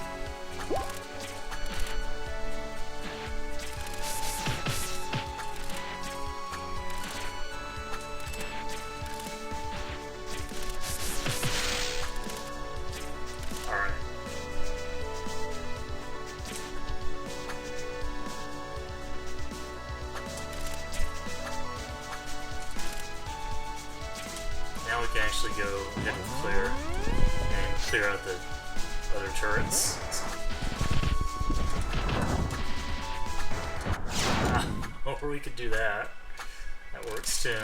Alright. Now we can actually go ahead and clear out the other turrets. Or we could do that. That works too.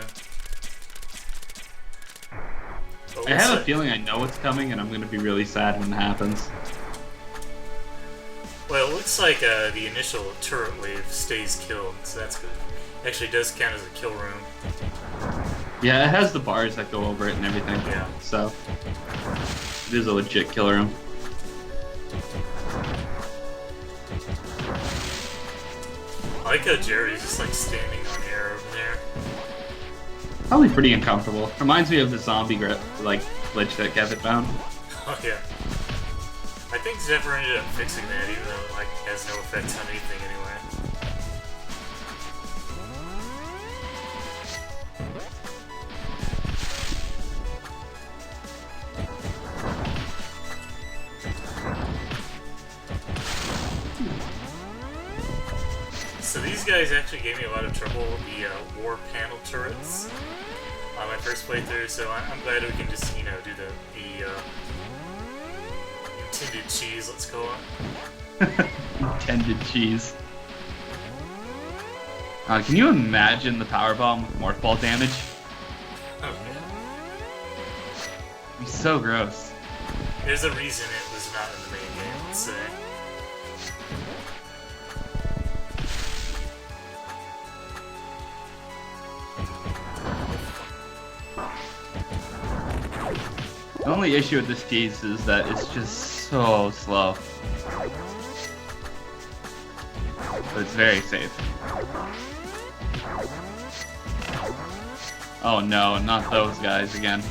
But I have a feeling I know what's coming, and I'm gonna be really sad when it happens. Well, it looks like the initial turret wave stays killed, so that's good. Actually, does count as a kill room. Yeah, it has the bars that go over it and everything. Yeah. So it is a legit killer room. I like how Jerry's just like standing on air over there. Probably pretty uncomfortable. Reminds me of the zombie like glitch that Kevin found. Oh yeah. I think Zephyr ended up fixing that, even though it like has no effect on anything anyway. So these guys actually gave me a lot of trouble with the war panel turrets on my first playthrough, so I'm glad we can just, you know, do the intended cheese, let's call it. Intended cheese. Can you imagine the power bomb with morph ball damage? Oh yeah. It'd be so gross. There's a reason it was not in the main game, let's say. The only issue with this cheese is that it's just so slow. But it's very safe. Oh no, not those guys again.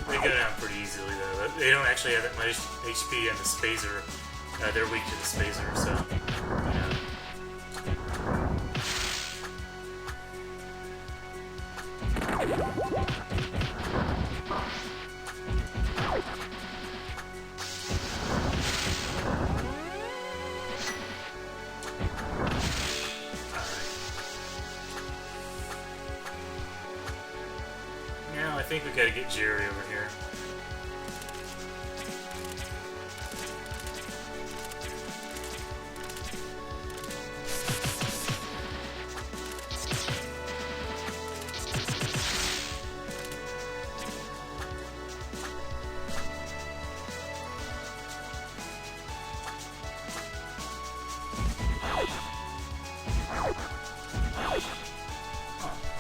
They go down pretty easily though. They don't actually have that much HP on the Spazer. They're weak to the Spazer, so yeah. Now I think we gotta get Jerry over here.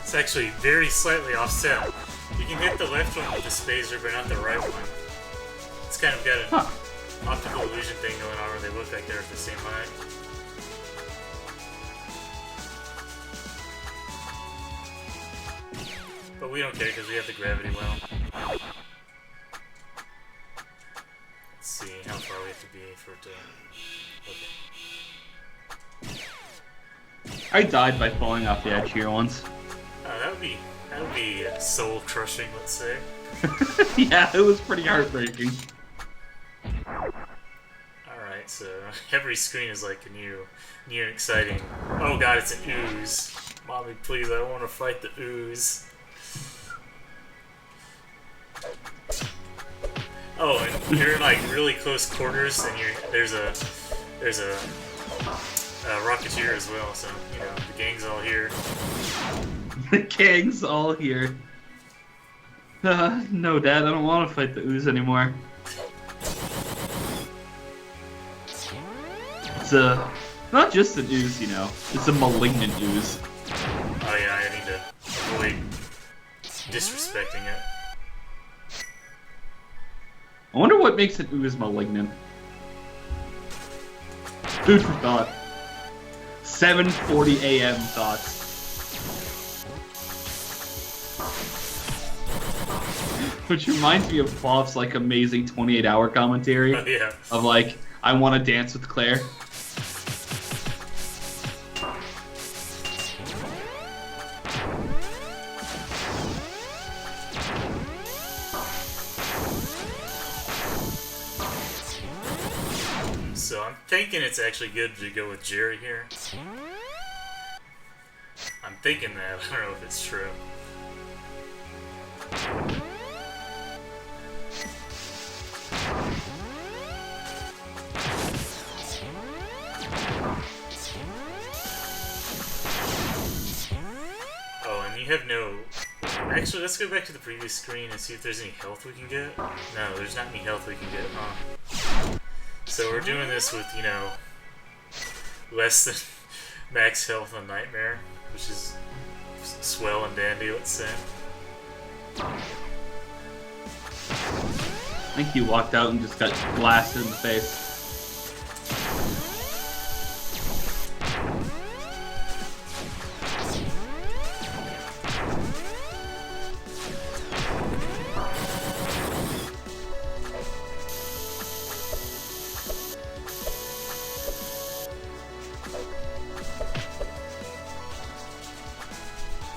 It's actually very slightly offset. You can hit the left one with the spacer, but not the right one. It's kind of got an optical illusion thing going on where they look like they're at the same height. But we don't care because we have the gravity well. Let's see how far we have to be for it to... Okay. I died by falling off the edge here once. That would be soul crushing, let's say. Yeah, it was pretty heartbreaking. Alright, so every screen is like a new and exciting. Oh god, it's an ooze. Mommy, please, I want to fight the ooze. Oh, and you're in like really close quarters, and there's a Rocketeer as well, so you know the gang's all here. The gang's all here. No, Dad, I don't want to fight the ooze anymore. It's not just an ooze, you know. It's a malignant ooze. Oh yeah, I need to avoid disrespecting it. I wonder what makes an ooze malignant. Food for thought. 7:40 a.m. thoughts. Which reminds me of Clough's like amazing 28-hour commentary. Oh yeah. Of like, I want to dance with Claire. So I'm thinking it's actually good to go with Jerry here. I'm thinking that. I don't know if it's true. Oh, and you have no... Actually, let's go back to the previous screen and see if there's any health we can get. No, there's not any health we can get, huh? So we're doing this with, you know, less than max health on Nightmare, which is swell and dandy, let's say. I think he walked out and just got blasted in the face.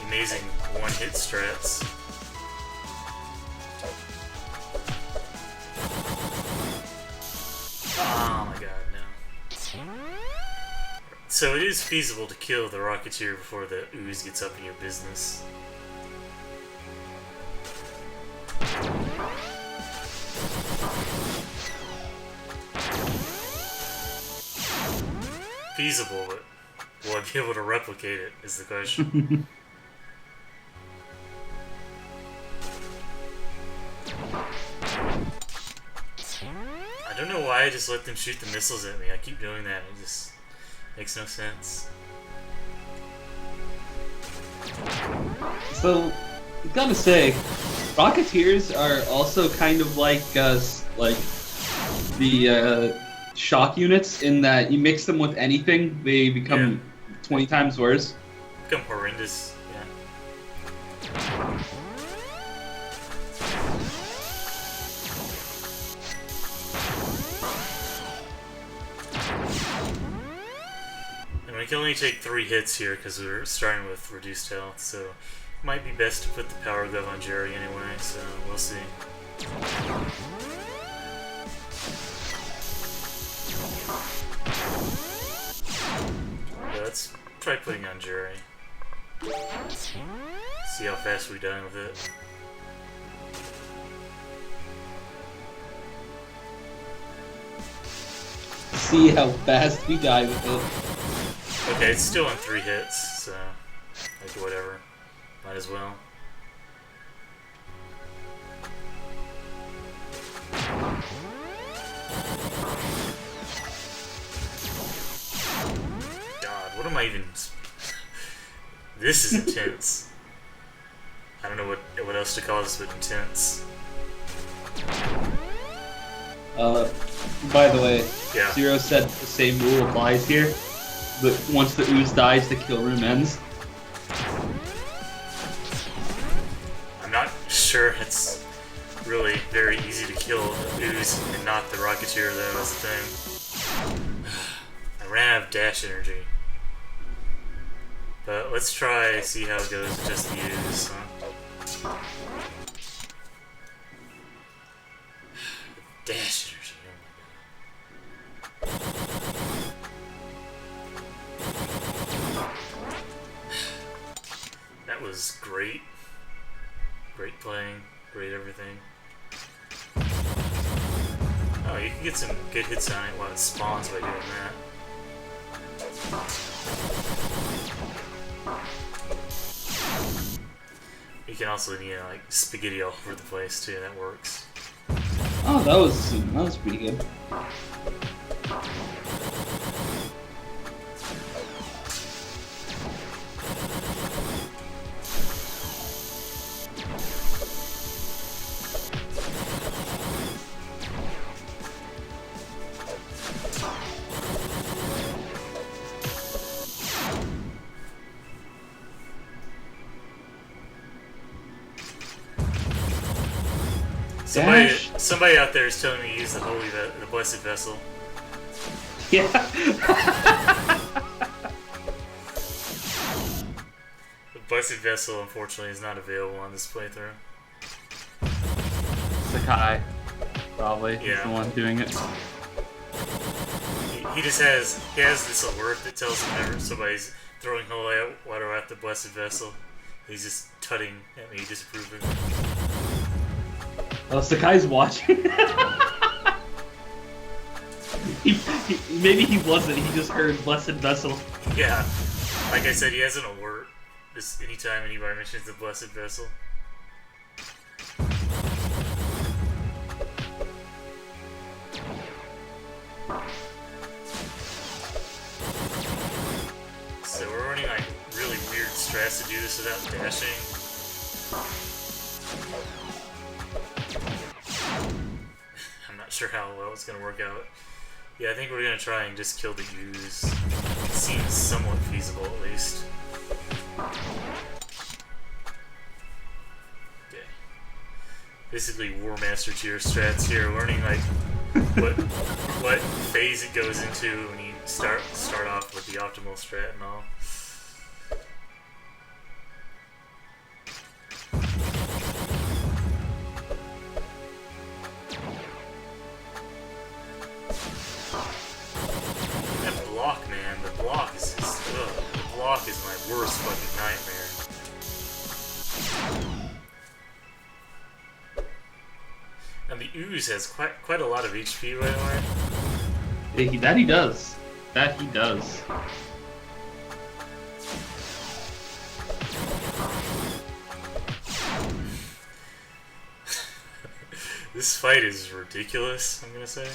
Amazing one-hit strats. Oh my god, no. So it is feasible to kill the Rocketeer before the ooze gets up in your business. Feasible, but will I be able to replicate it is the question. I don't know why I just let them shoot the missiles at me. I keep doing that. It just makes no sense. So, I gotta say, Rocketeers are also kind of like the shock units in that you mix them with anything, they become 20 times worse. Become horrendous, yeah. And we can only take 3 hits here because we're starting with reduced health, so it might be best to put the power glove on Jerry anyway, so we'll see. Yeah, let's try putting on Jerry. See how fast we're done with it. See how fast we die with it. Okay, it's still on 3 hits, so like whatever. Might as well. God, what am I even... This is intense. don't know what else to call this but intense. By the way, Yeah. Zero said the same rule applies here. But once the ooze dies, the kill room ends. I'm not sure it's really very easy to kill ooze and not the Rocketeer though, that's the thing. I ran out of dash energy. But let's try see how it goes with just the ooze. Huh? Dash energy. That was great. Great playing. Great everything. Oh, you can get some good hits on it while it spawns by doing that. You can also, like spaghetti all over the place too. That works. Oh, that was pretty good. Somebody out there is telling me to use the the Blessed Vessel. Yeah. The Blessed Vessel, unfortunately, is not available on this playthrough. Sakai, probably, is Yeah. the one doing it. He just has this alert that tells him whenever somebody's throwing holy water at the Blessed Vessel. He's just tutting at me disapprovingly. Oh, Sakai's watching. Maybe he wasn't. He just heard Blessed Vessel. Yeah, like I said, he has an alert just anytime anybody mentions the Blessed Vessel. So we're running like really weird strats to do this without dashing. I'm not sure how well it's gonna work out. Yeah, I think we're gonna try and just kill the ooze. It seems somewhat feasible at least. Okay. Basically War Master tier strats here, learning like what phase it goes into when you start off with the optimal strat and all. That block, man, the block is just, ugh. The block is my worst fucking nightmare. And the ooze has quite a lot of HP, by the way. That he does. That he does. This fight is ridiculous, I'm gonna say.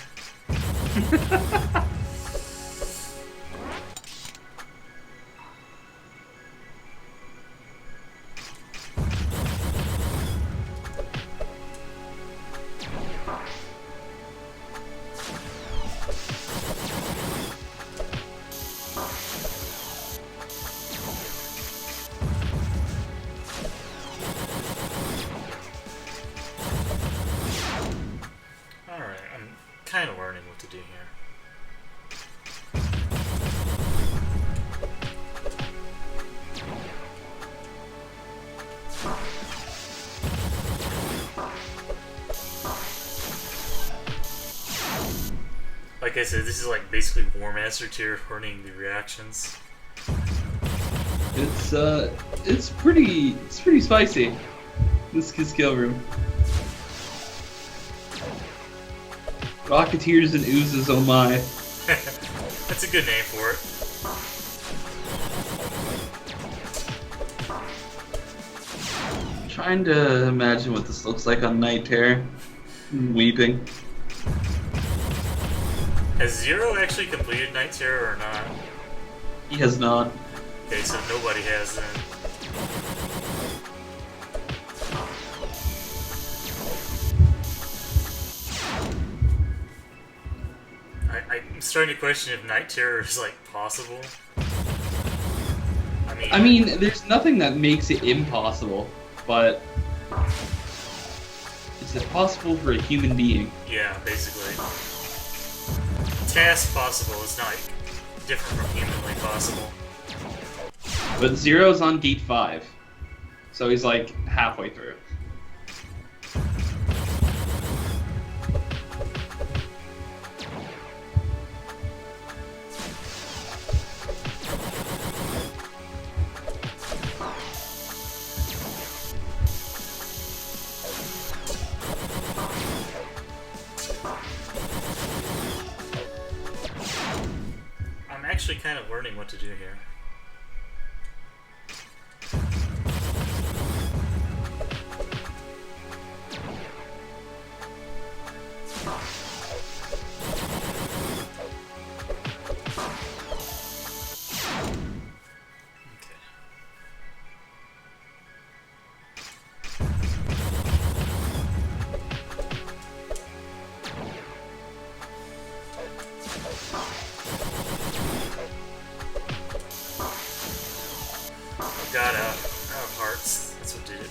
Alright, I'm kind of learning what to do here. Like I said, this is like basically War Master tier learning the reactions. It's pretty spicy. This skill room. Rocketeers and oozes, oh my. That's a good name for it. I'm trying to imagine what this looks like on Night Terror. I'm weeping. Has Zero actually completed Night Terror or not? He has not. Okay, so nobody has then. starting to question if Night Terror is like possible. I mean, there's nothing that makes it impossible, but is it possible for a human being? Yeah, basically. Task possible is not different from humanly possible. But Zero's on Gate 5, so he's like halfway through. I'm actually kind of learning what to do here. Got out of hearts. That's what did it.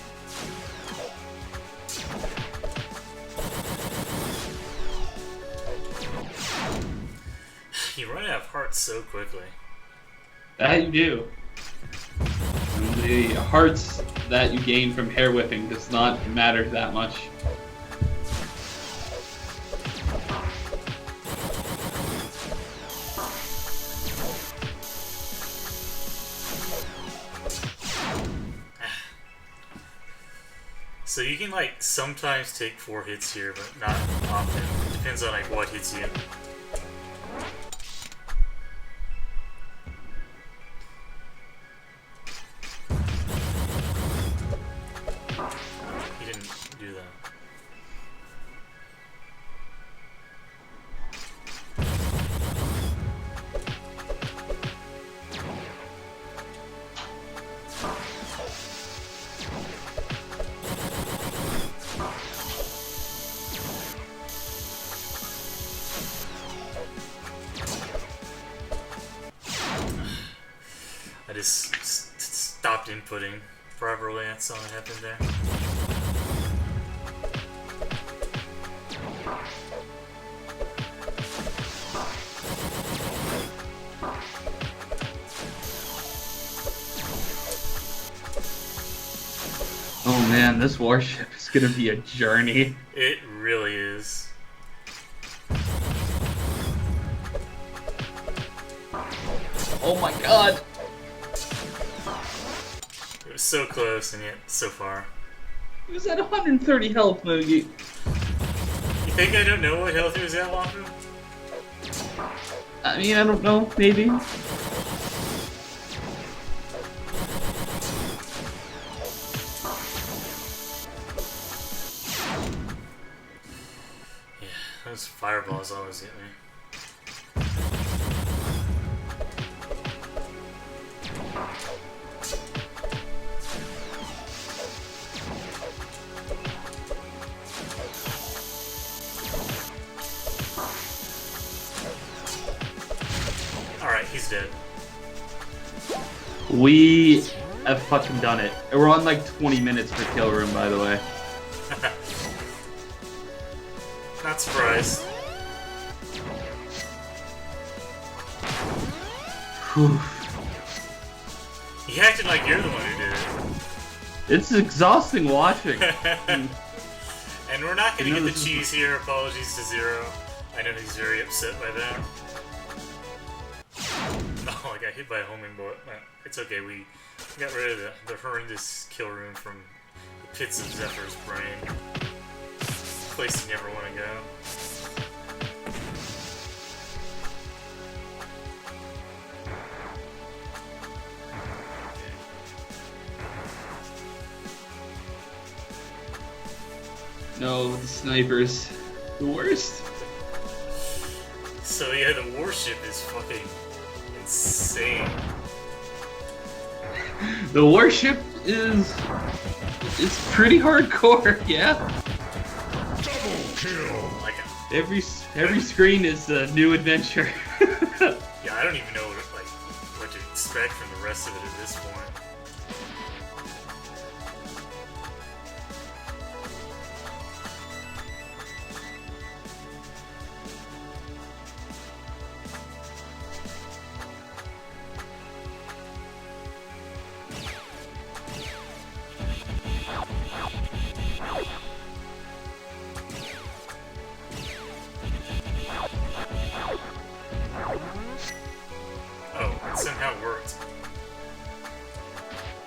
You run out of hearts so quickly. That you do. And the hearts that you gain from hair whipping does not matter that much. So you can like sometimes take 4 hits here, but not often. Depends on like what hits you. He didn't do that. I just stopped inputting properly. That's all that happened there. Oh man, this warship is gonna be a journey. It really is. Oh my god! It was so close and yet so far. He was at 130 health, Moogie. You think I don't know what health he was at, Wafu? I mean, I don't know, maybe. Yeah, those fireballs always hit me. Alright, he's dead. We have fucking done it. And we're on like 20 minutes per kill room, by the way. Not surprised. Whew. He acted like you're the one who did it. It's exhausting watching. And we're not gonna You know, get the this is- cheese here. Apologies to Zero. I know he's very upset by that. Oh, I got hit by a homing bullet. It's okay, we got rid of the horrendous kill room from the pits of Zephyr's brain. Place you never want to go. No, the snipers. The worst. So yeah, the warship is fucking insane. The warship is... It's pretty hardcore, yeah? Double kill. Like Every screen is a new adventure. Yeah, I don't even know what to expect from the rest of it at this point.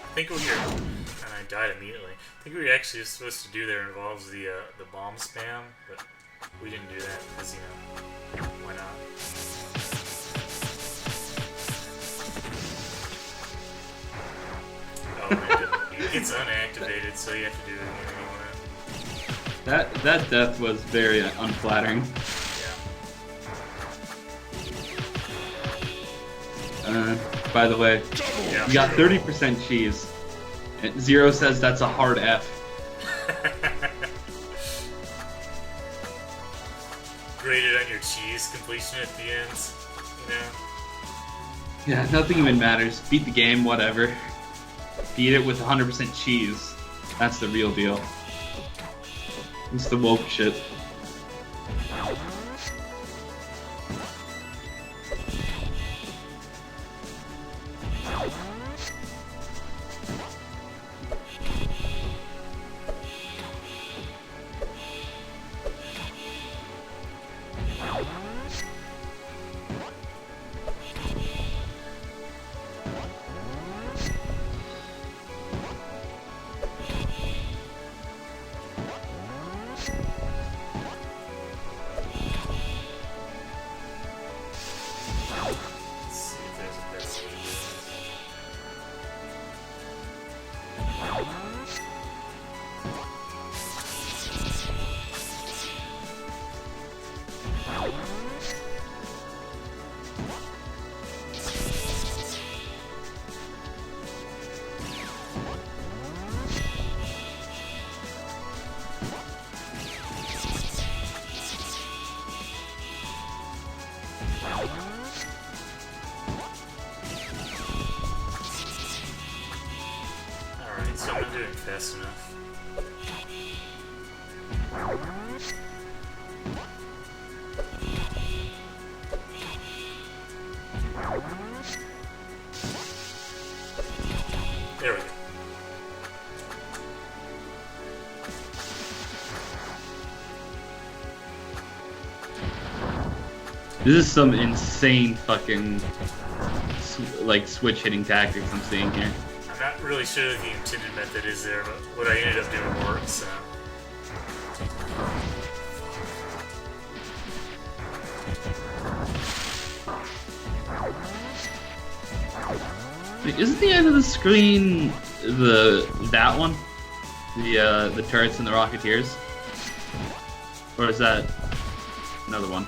I think what you're, and I died immediately. I think what you're actually supposed to do there involves the bomb spam, but we didn't do that because, you know, why not? Oh, it gets unactivated, so you have to do it again anyway. That death was very unflattering. By the way, yeah, you got 30% cheese. Zero says that's a hard F. Graded on your cheese completion at the end, you know? Yeah, nothing even matters. Beat the game, whatever. Beat it with 100% cheese. That's the real deal. It's the woke shit. Alright, so I'm not doing fast enough. There we go. This is some insane fucking switch hitting tactics I'm seeing here. I'm not really sure what the intended method is there, but what I ended up doing works, so. Wait, isn't the end of the screen that one? The turrets and the Rocketeers? Or is that another one?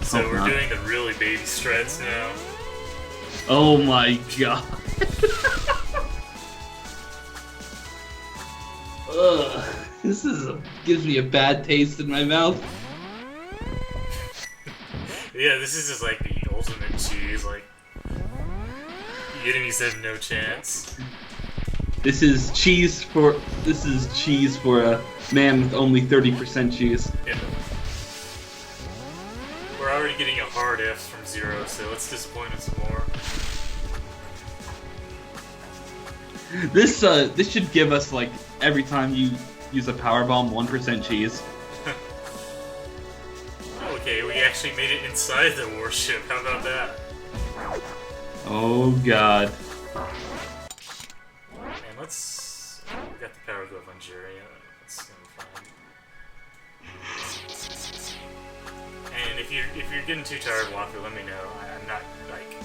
So we're doing the really baby strats now. Oh my god. Ugh, this gives me a bad taste in my mouth. Yeah, this is just like the ultimate cheese, like, the enemies have no chance. This is cheese for a man with only 30% cheese. Yeah. We're already getting a hard F from Zero, so let's disappoint him some more. This should give us, like, every time you use a power bomb, 1% cheese. Okay, we actually made it inside the warship. How about that? Oh god. And let's... we got the power glove on Jerry. That's gonna be fine. And if you're getting too tired, Walker, let me know. I'm not, like,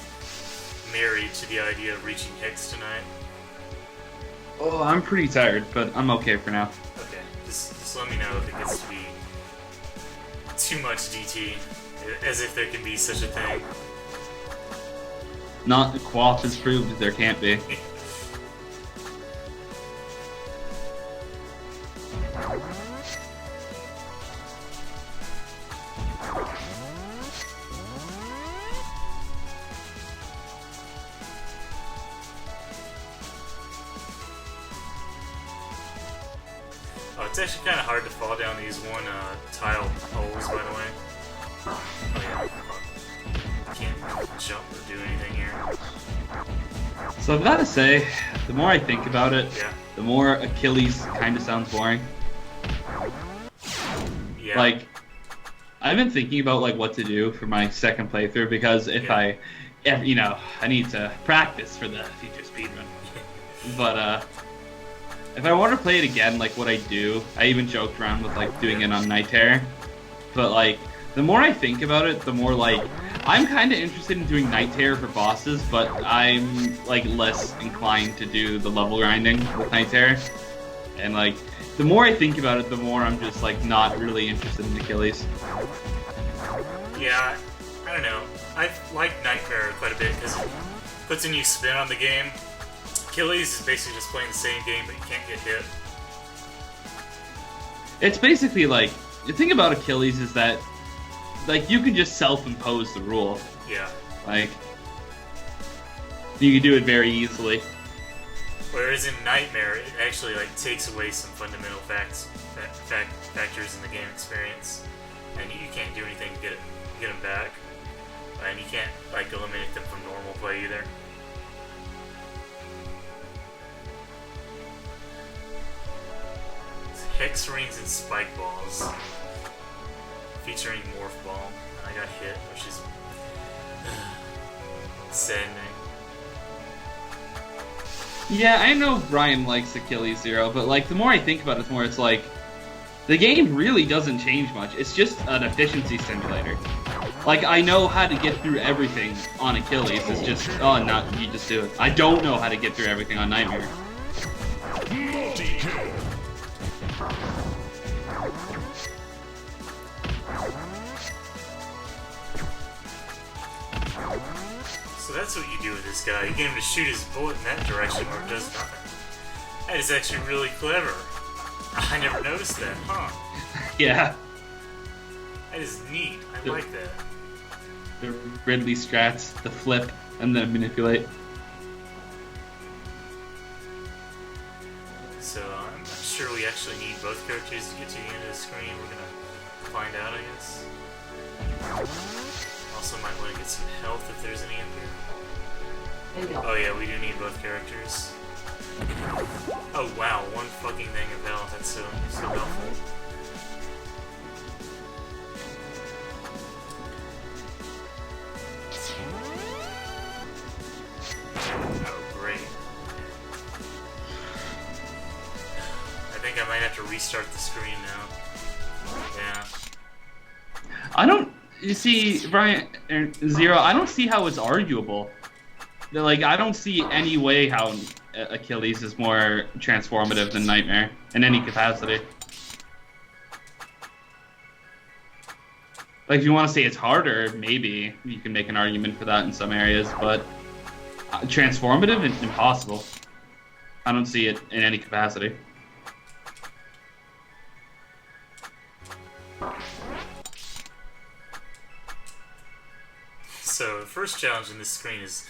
married to the idea of reaching Hex tonight. Oh, I'm pretty tired, but I'm okay for now. Okay, just let me know if it gets to be too much DT, as if there can be such a thing. Not Quaff has proved that there can't be. Oh, it's actually kind of hard to fall down these one tile holes, by the way. Oh yeah, can't jump or do anything here. So I've got to say, the more I think about it, Yeah. the more Achilles kind of sounds boring. Yeah. Like, I've been thinking about like what to do for my second playthrough because if I need to practice for the future speedrun. But if I want to play it again, like what I do, I even joked around with like doing it on Night Terror. But like, the more I think about it, the more like I'm kind of interested in doing Night Terror for bosses, but I'm like less inclined to do the level grinding with Night Terror. And like, the more I think about it, the more I'm just like not really interested in Achilles. Yeah, I don't know. I like Nightmare quite a bit because it puts a new spin on the game. Achilles is basically just playing the same game, but you can't get hit. It's basically like, the thing about Achilles is that like you can just self-impose the rule. Yeah. Like, you can do it very easily. Whereas in Nightmare, it actually like takes away some fundamental factors in the game experience, and you can't do anything to get them back, and you can't like eliminate them from normal play either. It's Hex Rings and Spike Balls, featuring Morph Ball. I got hit, which is saddening. Yeah, I know Brian likes Achilles Zero, but like the more I think about it, the more it's like the game really doesn't change much. It's just an efficiency simulator. Like I know how to get through everything on Achilles. It's just no, you just do it. I don't know how to get through everything on Nightmare. Multi-kill. So that's what you do with this guy. You get him to shoot his bullet in that direction or it does nothing. That is actually really clever. I never noticed that, huh? Yeah. That is neat. I like that. The Ridley strats, the flip, and then manipulate. So I'm not sure we actually need both characters to get to the end of the screen. We're gonna find out, I guess. Also might want to get some health if there's any up here. Oh yeah, we do need both characters. Oh wow, one fucking thing of health. That's so helpful. Oh great. I think I might have to restart the screen now. Yeah. You see, Brian, Zero, I don't see how it's arguable. Like, I don't see any way how Achilles is more transformative than Nightmare in any capacity. Like, if you want to say it's harder, maybe you can make an argument for that in some areas, but transformative, impossible. I don't see it in any capacity. So, the first challenge in this screen is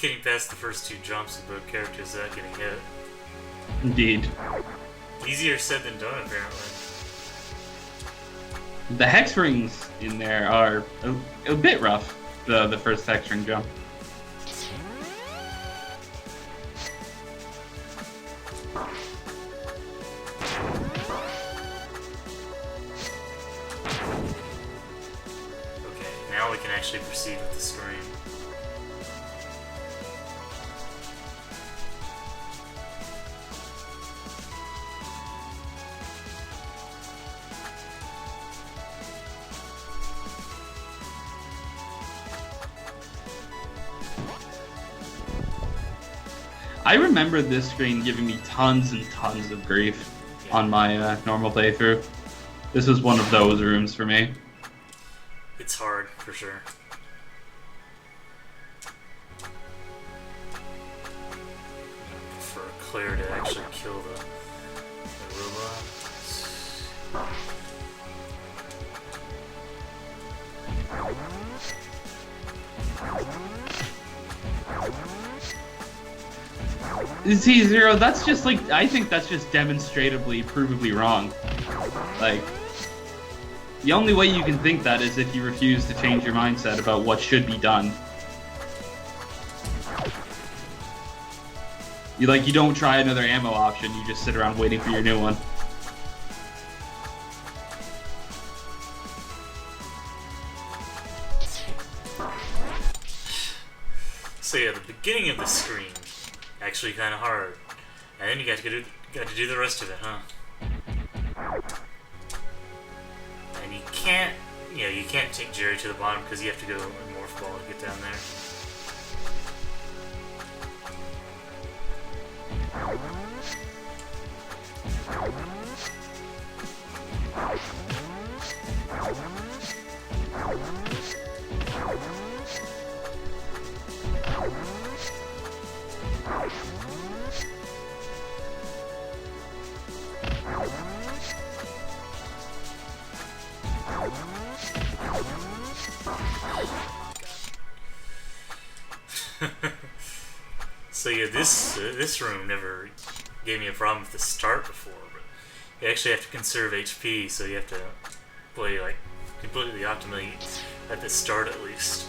getting past the first two jumps of both characters without getting hit. Indeed. Easier said than done, apparently. The hex rings in there are a bit rough, the first hex ring jump. Okay, now we can actually proceed with the screen. I remember this screen giving me tons and tons of grief on my normal playthrough. This was one of those rooms for me. It's hard, for sure. For Claire to actually kill the robot. See, Zero, that's just like, I think that's just demonstratively, provably wrong. Like, the only way you can think that is if you refuse to change your mindset about what should be done. You don't try another ammo option, you just sit around waiting for your new one. So yeah, the beginning of the screen actually kind of hard, and then you got to do the rest of it, huh? And you can't take Jerry to the bottom because you have to go in Morph Ball to get down there. So yeah, this room never gave me a problem with the start before, but you actually have to conserve HP, so you have to play like completely optimally at the start at least.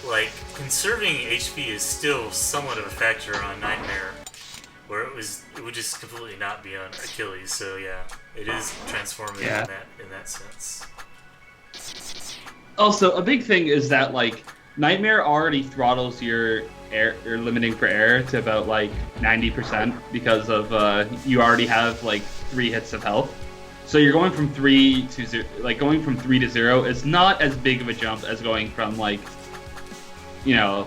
Like, conserving HP is still somewhat of a factor on Nightmare, where it would just completely not be on Achilles. So yeah, it is transformative in that sense. Also, a big thing is that like Nightmare already throttles your limiting for error to about like 90% because of you already have like 3 hits of health. So you're going from 3 to 0, like going from 3 to 0 is not as big of a jump as going from like, you know,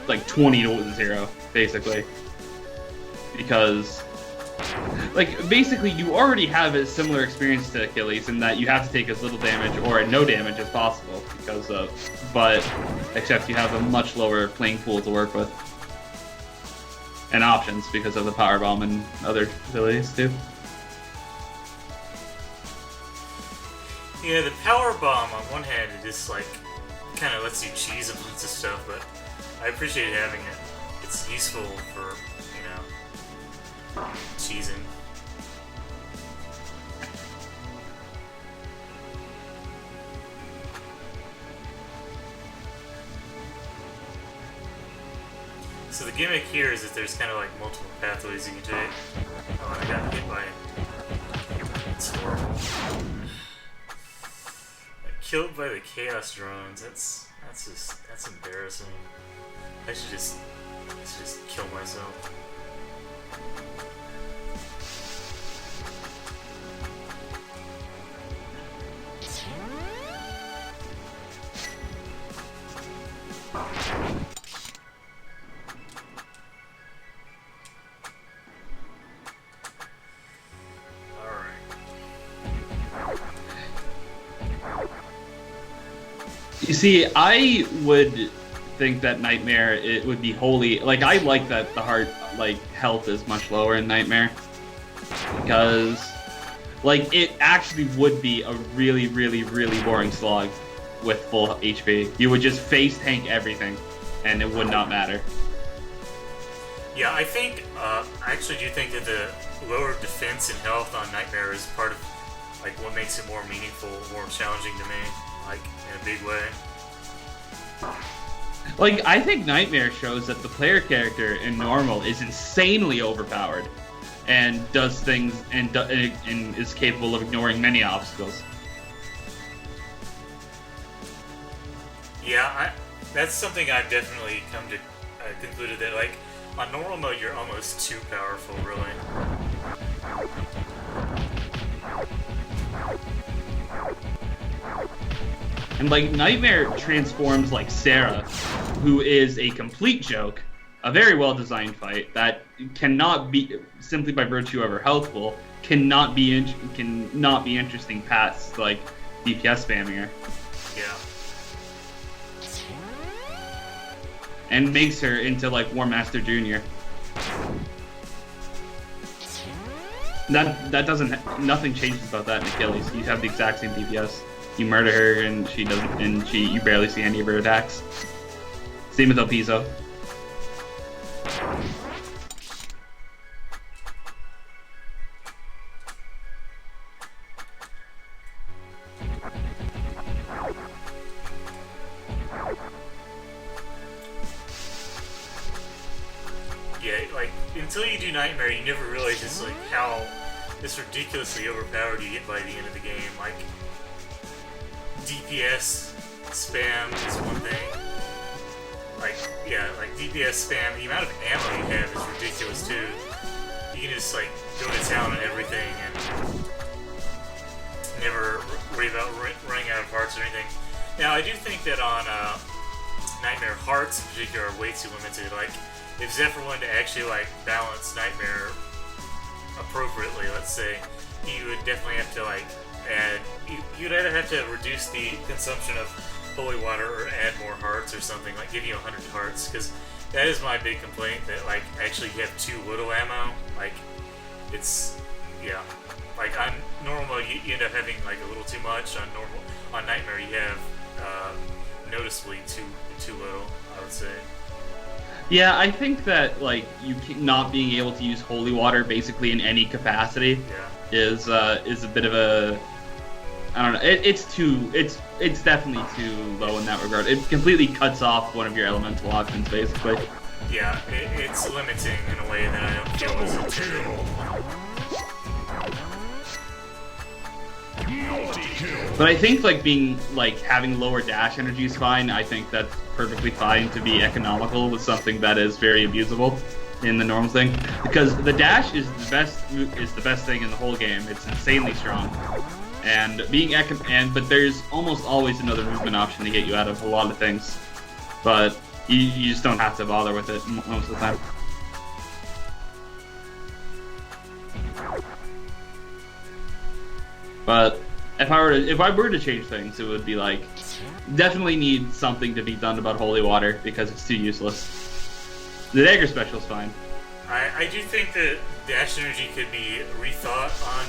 like 20 to 0 basically. Because like basically you already have a similar experience to Achilles in that you have to take as little damage or no damage as possible because of, but except you have a much lower playing pool to work with and options because of the power bomb and other abilities too. Yeah, the power bomb on one hand it just like kind of lets you cheese a bunch of stuff, but I appreciate having it. It's useful for, you know, cheesing. So the gimmick here is that there's kind of like multiple pathways you can take. Oh, I got hit by it. It's horrible. Killed by the Chaos Drones. That's embarrassing. I should just kill myself. You see, I would think that Nightmare, it would be wholly, like, I like that the heart, like, health is much lower in Nightmare. Because, like, it actually would be a really, really, really boring slog with full HP. You would just face tank everything, and it would not matter. Yeah, I think, I actually do think that the lower defense and health on Nightmare is part of, like, what makes it more meaningful, more challenging to me. Like, in a big way. Like, I think Nightmare shows that the player character in normal is insanely overpowered and does things and is capable of ignoring many obstacles. Yeah, that's something I've definitely come to concluded that, like, on normal mode you're almost too powerful, really. And, like, Nightmare transforms like Sarah, who is a complete joke, a very well-designed fight that cannot be, simply by virtue of her health pool, cannot be interesting past, like, DPS spamming her. Yeah. And makes her into, like, War Master Jr. That doesn't nothing changes about that in Achilles. You have the exact same DPS. You murder her and she doesn't, and you barely see any of her attacks. Same with Elpizo. Yeah, like, until you do Nightmare, you never realize just, like, how this ridiculously overpowered you get by the end of the game. Like, DPS spam is one thing. Like, yeah, like, DPS spam, the amount of ammo you have is ridiculous, too. You can just, like, go to town on everything and never worry about running out of hearts or anything. Now, I do think that on Nightmare, hearts in particular are way too limited. Like, if Zephyr wanted to actually, like, balance Nightmare appropriately, let's say, he would definitely have to, like, add... You'd either have to reduce the consumption of holy water or add more hearts or something, like give you 100 hearts, because that is my big complaint, that, like, actually you have too little ammo. Like, it's... yeah. Like, on normal, you end up having, like, a little too much. On Nightmare, you have noticeably too little, I would say. Yeah, I think that, like, not being able to use holy water basically in any capacity is a bit of a... I don't know. It's definitely too low in that regard. It completely cuts off one of your elemental options, basically. Yeah, it's limiting in a way that I don't feel is intended. But I think, like, having lower dash energy is fine. I think that's perfectly fine to be economical with something that is very abusable in the normal thing, because the dash is the best thing in the whole game. It's insanely strong, and but there's almost always another movement option to get you out of a lot of things, but you just don't have to bother with it most of the time. But if I were to change things, it would be like, definitely need something to be done about holy water because it's too useless. The dagger special is fine. I do think that dash energy could be rethought on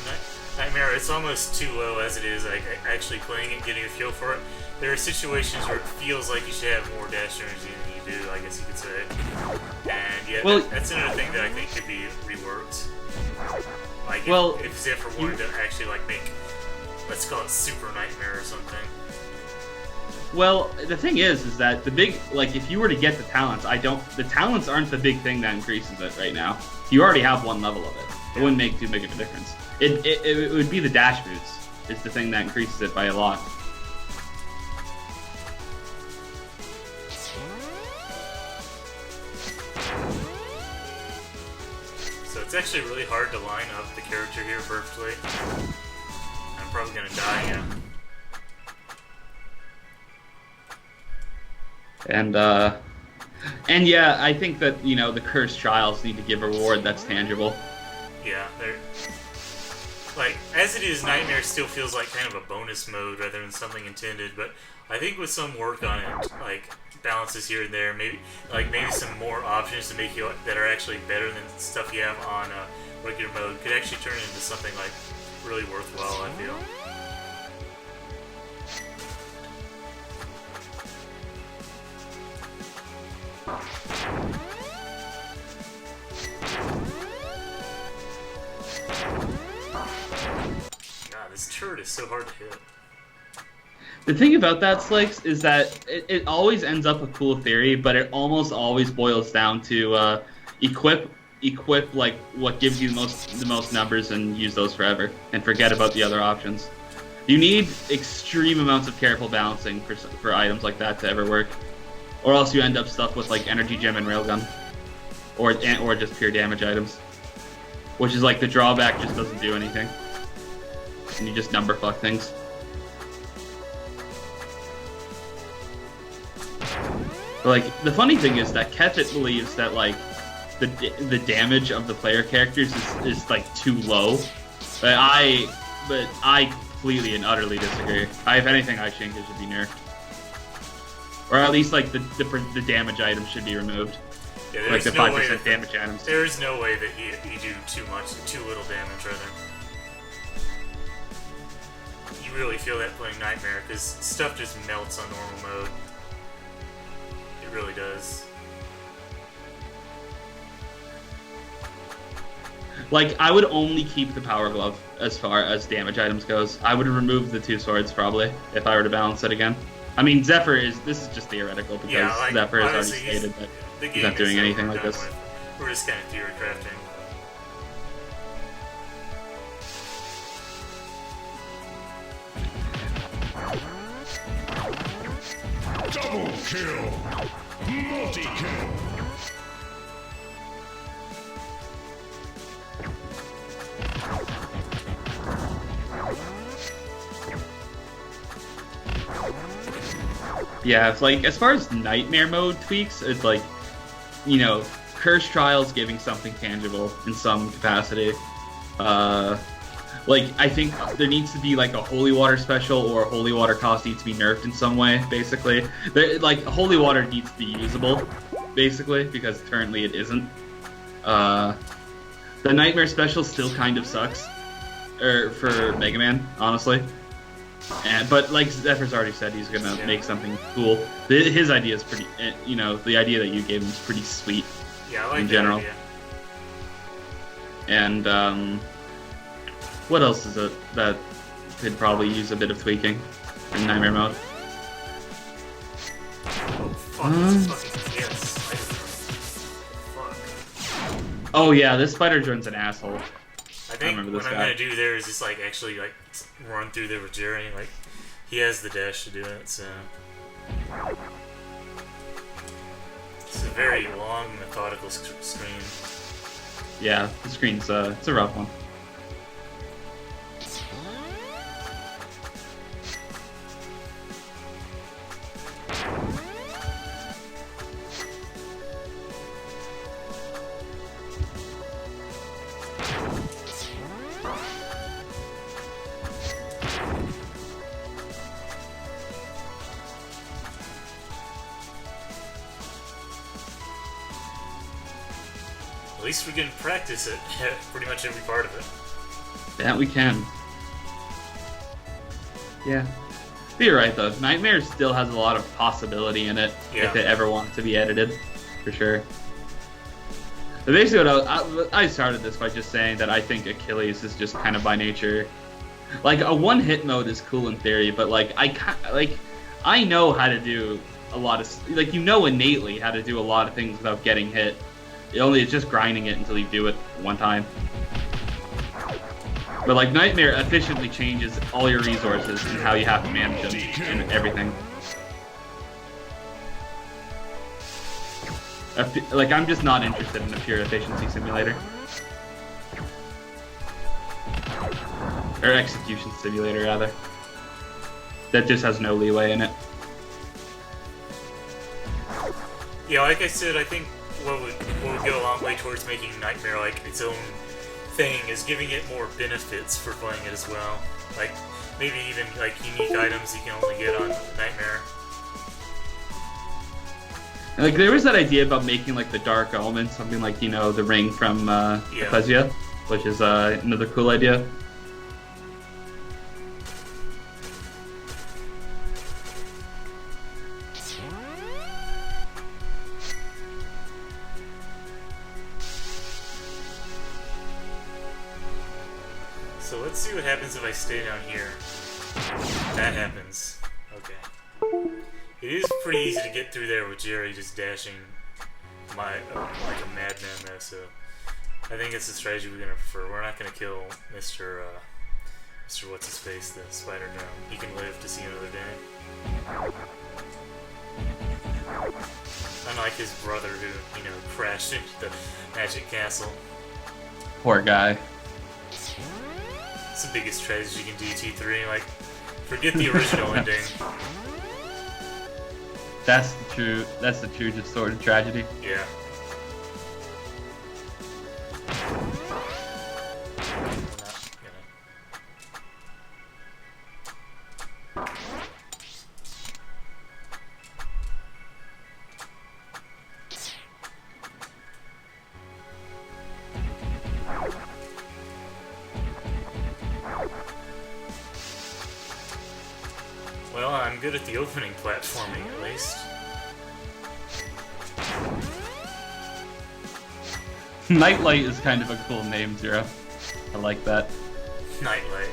Nightmare. It's almost too low as it is. Like, actually playing it, getting a feel for it. There are situations where it feels like you should have more dash energy than you do, I guess you could say. And yeah, well, that's another thing that I think could be reworked. Like, if Zephyr wanted to actually, like, make, let's call it Super Nightmare or something. Well, the thing is that the big, like, if you were to get the talents, the talents aren't the big thing that increases it right now. You already have one level of it. It wouldn't make too big of a difference. It would be the dash boots is the thing that increases it by a lot. So it's actually really hard to line up the character here perfectly. I'm probably gonna die, yeah. And yeah, I think that, you know, the cursed trials need to give a reward that's tangible. Yeah, they're... like, as it is, Nightmare still feels like kind of a bonus mode rather than something intended, but I think with some work on it, like, balances here and there, maybe some more options to make you that are actually better than stuff you have on regular mode, could actually turn into something, like, really worthwhile, I feel. God, this turret is so hard to hit. The thing about that, Slikes, is that it always ends up a cool theory, but it almost always boils down to equip like what gives you the most numbers and use those forever, and forget about the other options. You need extreme amounts of careful balancing for items like that to ever work, or else you end up stuck with like energy gem and railgun, or just pure damage items, which is like the drawback just doesn't do anything, and you just number fuck things. But, like, the funny thing is that Kefit believes that, like, the damage of the player characters is like too low, but I completely and utterly disagree. If anything, I think it should be nerfed, or at least like the damage items should be removed. Yeah, like there's the no 5% way that damage items. there is no way that you do too little damage, rather. You really feel that playing Nightmare, because stuff just melts on normal mode. It really does. Like, I would only keep the Power Glove as far as damage items goes. I would remove the 2 swords, probably, if I were to balance it again. I mean, Zephyr this is just theoretical, because Yeah, like, Zephyr has honestly, already stated that the he's game not doing is anything over like done this. with. We're just kind of theory crafting. Double kill. Multi-kill. Yeah, it's like, as far as Nightmare mode tweaks, it's like, you know, Curse Trials giving something tangible in some capacity. Like, I think there needs to be, like, a Holy Water special, or a Holy Water cost needs to be nerfed in some way, basically. Like, Holy Water needs to be usable, basically, because currently it isn't. The Nightmare special still kind of sucks, for Mega Man, honestly. But like Zephyr's already said, he's gonna make something cool. His idea is pretty, you know, the idea that you gave him is pretty sweet. Yeah, I like in that general. idea. And what else is it that could probably use a bit of tweaking in Nightmare mode? Oh fuck! It's fucking yes. Fuck. Oh yeah, this Spider Drone's an asshole. I think remember what this I'm guy. gonna do there is just like actually like run through there with Jerry. Like he has the dash to do it, so it's a very long, methodical screen. Yeah, the screen's it's a rough one. At least we can practice it pretty much every part of it. That we can. Yeah. But you're right, though. Nightmare still has a lot of possibility in it if it ever wants to be edited, for sure. But basically, I started this by just saying that I think Achilles is just kind of by nature. Like, a one-hit mode is cool in theory, but, like, I know how to do a lot of... Like, you know innately how to do a lot of things without getting hit. It's just grinding it until you do it one time. But like Nightmare efficiently changes all your resources and how you have to manage them and everything. Like, I'm just not interested in a pure efficiency simulator. Or execution simulator, rather. That just has no leeway in it. Yeah, like I said, I think what would go a long way towards making Nightmare like its own thing is giving it more benefits for playing it as well. Like maybe even like unique items you can only get on Nightmare. Like, there was that idea about making like the dark element something like, you know, the ring from Ecclesia, which is another cool idea. So let's see what happens if I stay down here. That happens. Okay. It is pretty easy to get through there with Jerry just dashing like a madman though, so I think it's the strategy we're gonna prefer. We're not gonna kill Mr. What's his face, the spider drone. He can live to see another day. Unlike his brother who, you know, crashed into the magic castle. Poor guy. It's the biggest tragedy in DT3. Like, forget the original ending. That's the true just sort of tragedy. Yeah. good at the opening platforming, at least. Nightlight is kind of a cool name, Zero. I like that. Nightlight,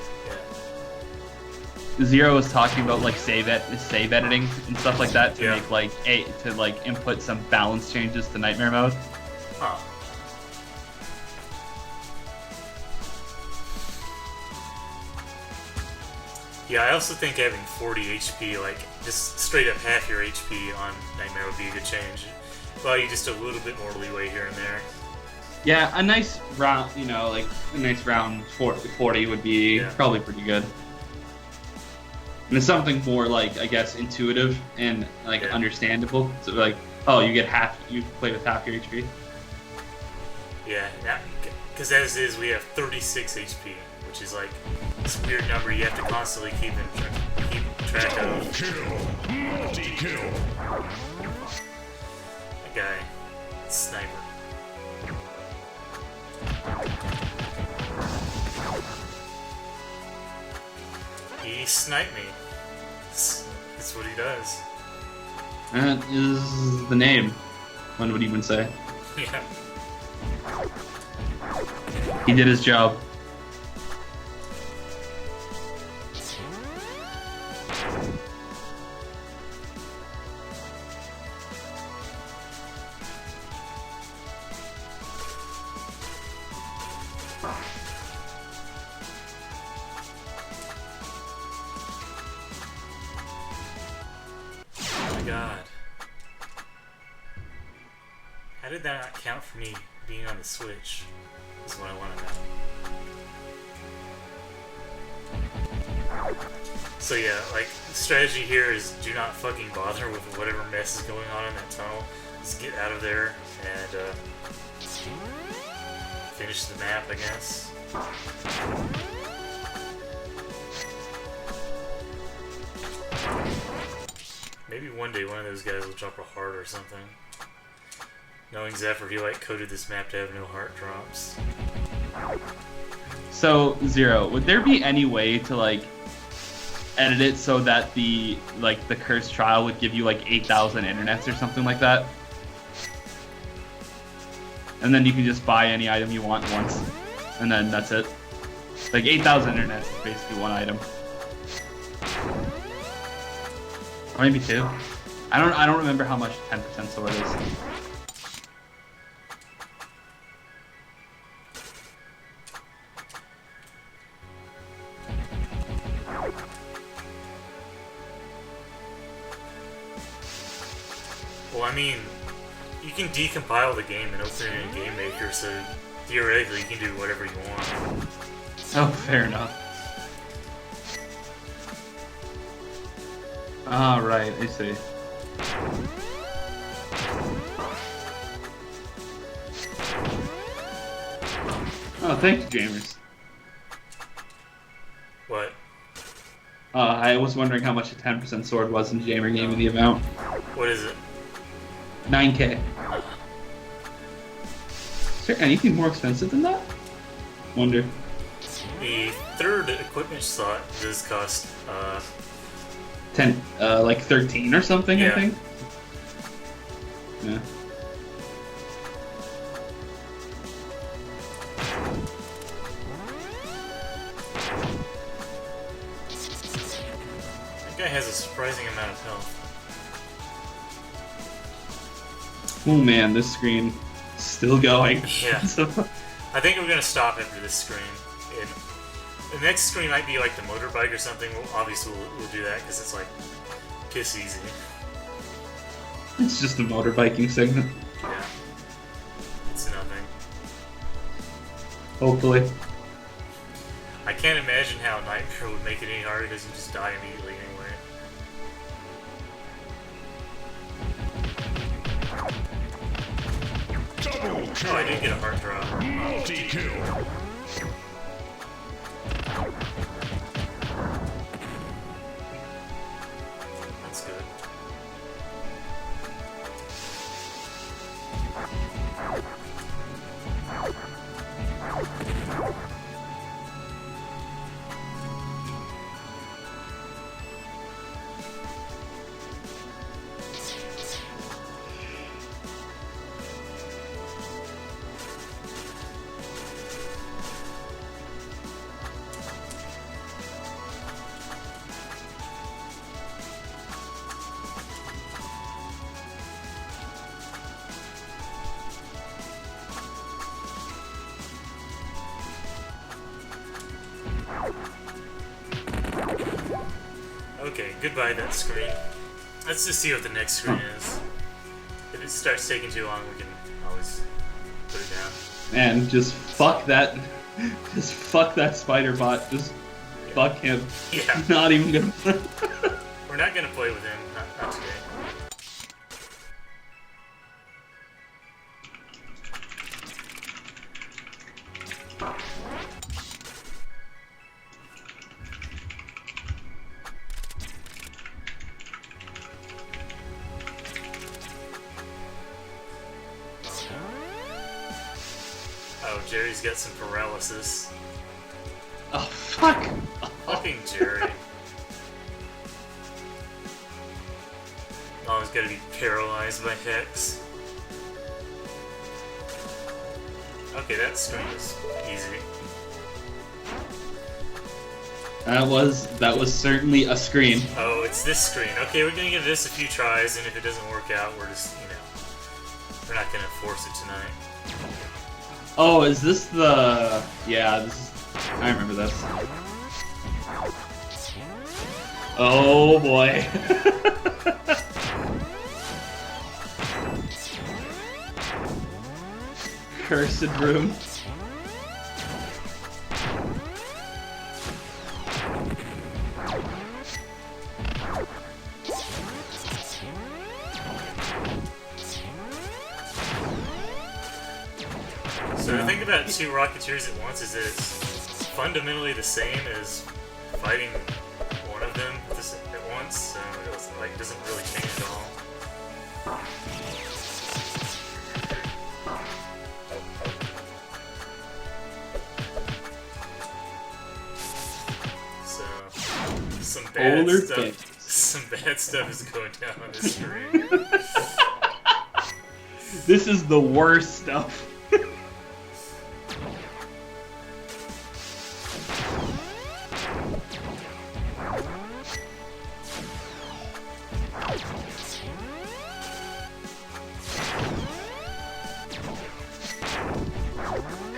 yeah. Zero was talking about like save editing and stuff like that to Yeah. make like input some balance changes to Nightmare mode. Huh. Yeah, I also think having 40 HP, like, just straight up half your HP on Nightmare would be a good change. Allow you just a little bit more leeway here and there. Yeah, a nice round, like a nice round 40 would be probably pretty good. And it's something more like, I guess, intuitive and like understandable. So like, oh, you play with half your HP. Yeah, because as is, we have 36 HP, which is like this weird number you have to constantly keep track Double of. kill! Multi-kill! That guy, sniper. He sniped me. That's what he does. That is the name, one would even say. Yeah. He did his job. Oh my god. How did that not count for me being on the Switch? Is what I want to know. So yeah, like, the strategy here is do not fucking bother with whatever mess is going on in that tunnel. Just get out of there and finish the map, I guess. Maybe one day one of those guys will drop a heart or something. Knowing Zephyr, he like coded this map to have no heart drops. So, Zero, would there be any way to like edit it so that the cursed trial would give you like 8,000 internets or something like that? And then you can just buy any item you want once, and then that's it. Like 8,000 internets is basically one item. Or maybe two. I don't remember how much 10% sword is. Well, I mean, you can decompile the game and open it in Game Maker, so theoretically you can do whatever you want. Oh, fair enough. Alright, I see. Oh, thank you, Jamers. What? I was wondering how much a 10% sword was in Jamer Game of the amount. What is it? 9K. Is there anything more expensive than that? Wonder. The third equipment slot does cost, 13 or something, Yeah. I think? Yeah. that guy has a surprising amount of health. Oh man, this screen is still going. Yeah. So- I think we're gonna stop after this screen. And the next screen might be like the motorbike or something. Obviously, we'll do that because it's like piss easy. It's just a motorbiking segment. Yeah. It's nothing. Hopefully. I can't imagine how Nightmare would make it any harder because you just die immediately anyway. Double kill! Oh, I did get a heart drop. Multi-kill! That's good. goodbye that screen. Let's just see what the next screen is. If it starts taking too long, we can always put it down. Man, just fuck that. Just fuck that spider bot. Just fuck him. Yeah. Not even gonna. We're not gonna play with him. Not today. Oh, Jerry's got some paralysis. Oh fuck! Fucking Jerry. Always gotta be paralyzed by Hex. Okay, that screen is easy. That was certainly a screen. Oh, it's this screen. Okay, we're gonna give this a few tries, and if it doesn't work out, we're just, we're not gonna force it tonight. Oh, is this the? Yeah, this is. I remember this. Oh boy. Cursed room. So the thing about two Rocketeers at once is that it's fundamentally the same as fighting one of them at once, so it doesn't really change at all. So some bad stuff is going down on this screen. This is the worst stuff.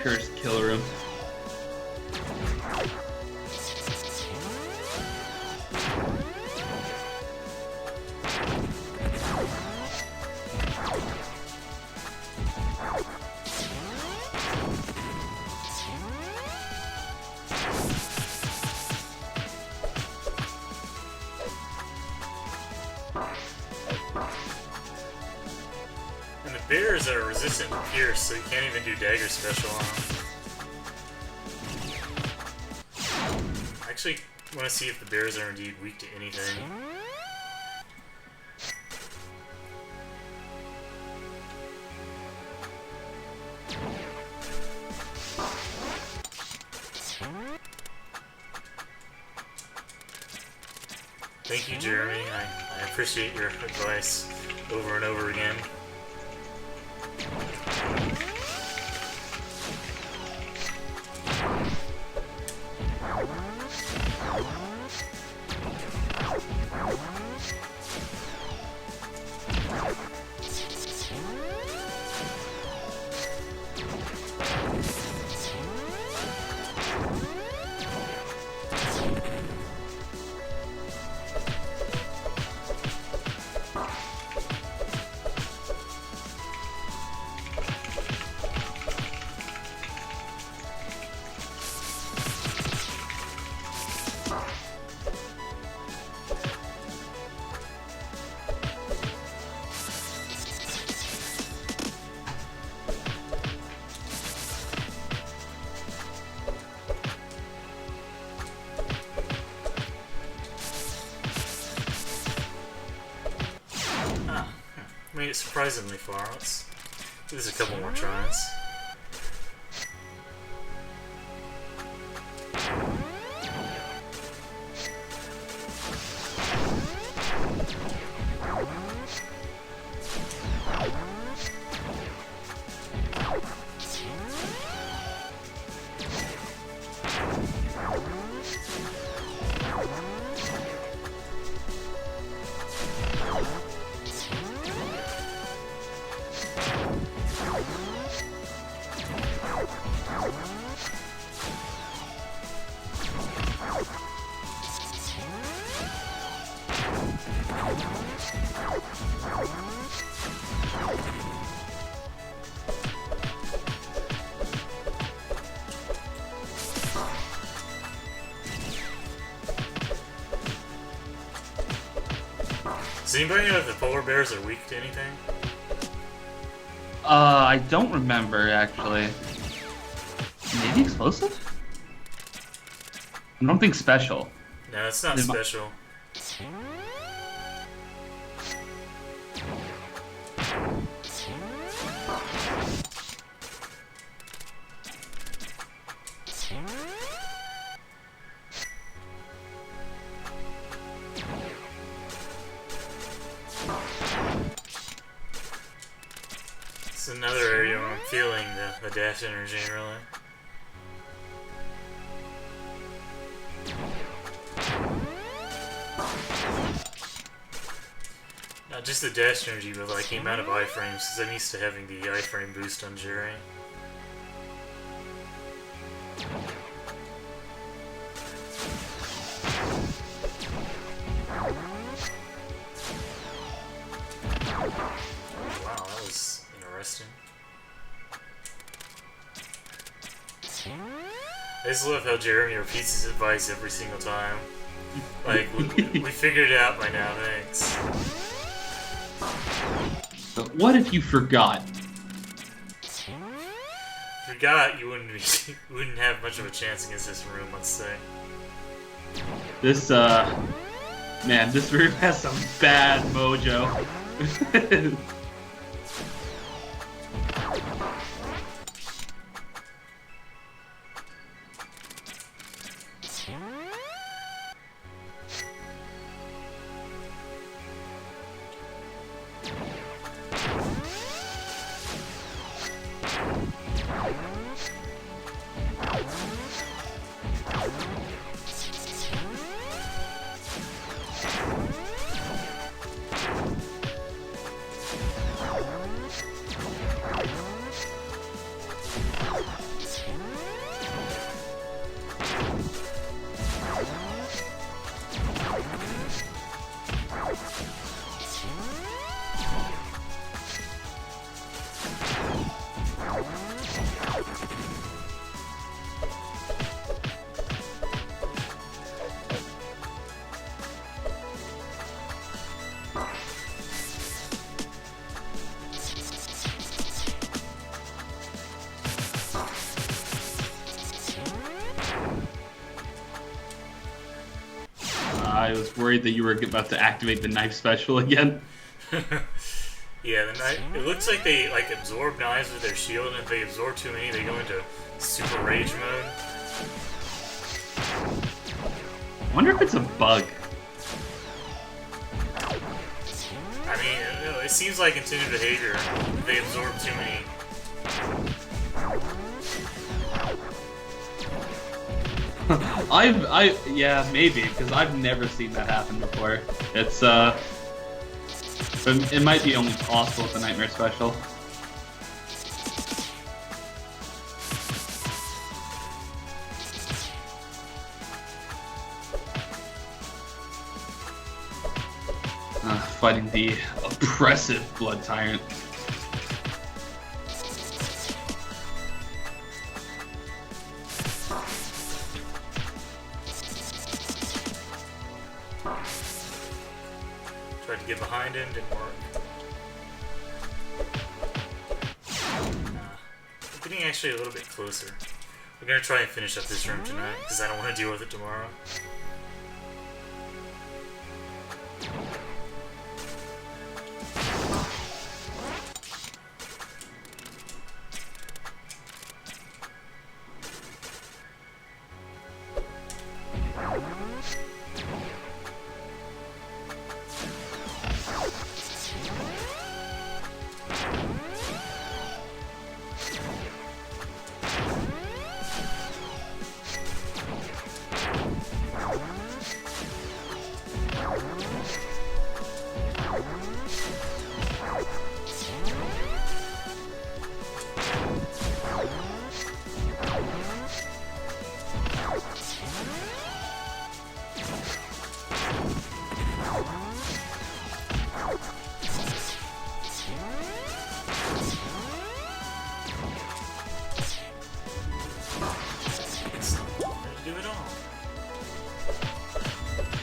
Cursed killer room. And the bears are resistant to pierce, so you can't even do dagger special on them. I actually want to see if the bears are indeed weak to anything. Thank you, Jeremy. I appreciate your advice over and over again. Made it surprisingly far. Let's do this a couple more tries. Does anybody know if the polar bears are weak to anything? I don't remember actually. Maybe explosive? I don't think special. No, it's not special. It's another area where I'm feeling the dash energy, really. Not just the dash energy, but like the amount of iframes, because I'm used to having the iframe boost on Jerry. Wow, that was interesting. I just love how Jeremy repeats his advice every single time. Like, we figured it out by now, thanks. But what if you forgot? Forgot you wouldn't have much of a chance against this room, let's say. This, man, this room has some bad mojo. I was worried that you were about to activate the knife special again. Yeah, the knife. It looks like they like absorb knives with their shield, and if they absorb too many, they go into super rage mode. I wonder if it's a bug. I mean, it seems like intended behavior. If they absorb too many. Yeah, maybe, because I've never seen that happen before. It's, but it might be only possible with the Nightmare Special. Fighting the oppressive Blood Tyrant. Tried to get behind him, didn't work. We're getting actually a little bit closer. We're gonna try and finish up this room tonight, because I don't want to deal with it tomorrow.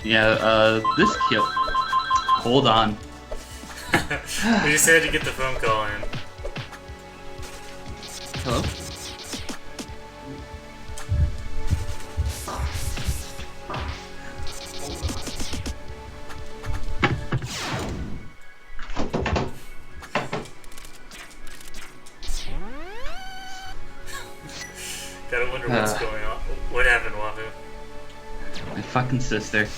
Yeah, this kill. Hold on. We just had to get the phone call in. Hello? Gotta wonder what's going on. What happened, Wahoo? My fucking sister.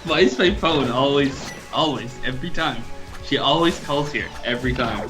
Why is my phone always, every time? She always calls here, every time.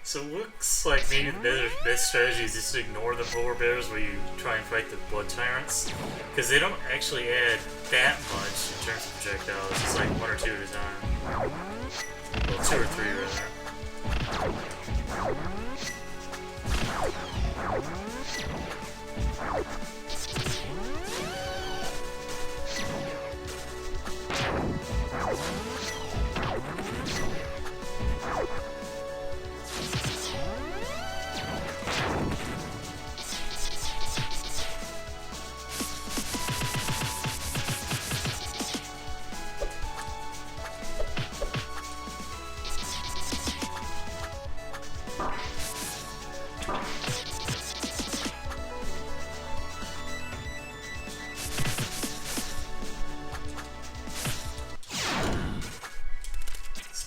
So it looks like maybe the best strategy is just to ignore the polar bears where you try and fight the blood tyrants. Because they don't actually add that much in terms of projectiles. It's like 1 or 2 at a time. Well, 2 or 3 rather.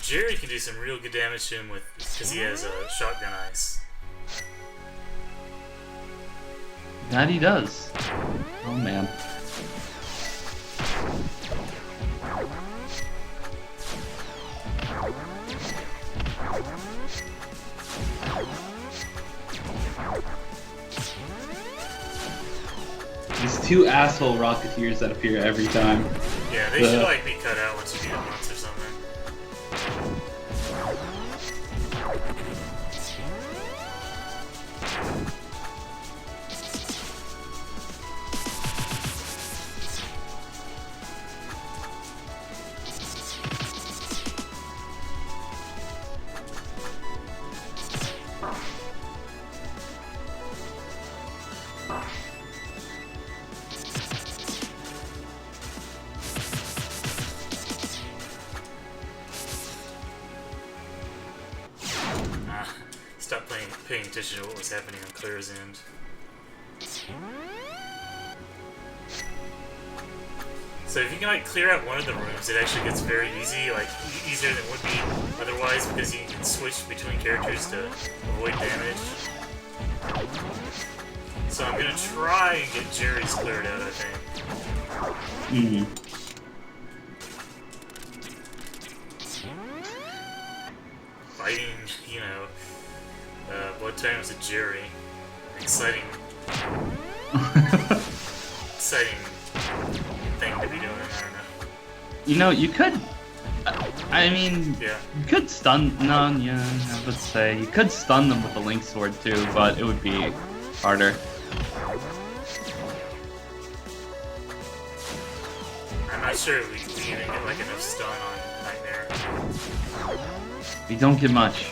Jerry can do some real good damage to him with because he has shotgun ice. That he does. Oh man. These 2 asshole Rocketeers that appear every time. Yeah, they should like be cut out once you do it once or something. Stop paying attention to what was happening on Claire's end. So if you can like clear out one of the rooms, it actually gets very easy, like easier than it would be otherwise, because you can switch between characters to avoid damage. So I'm gonna try and get Jerry's cleared out, I think. Fighting, you know, blood tyrants with Jerry. Exciting. Exciting thing to be doing, I don't know. You know, you could. I mean, Yeah. you could stun. No, yeah, let's say you could stun them with the Link Sword too, but it would be harder. I'm not sure if we even get like enough stun on Nightmare. You don't get much.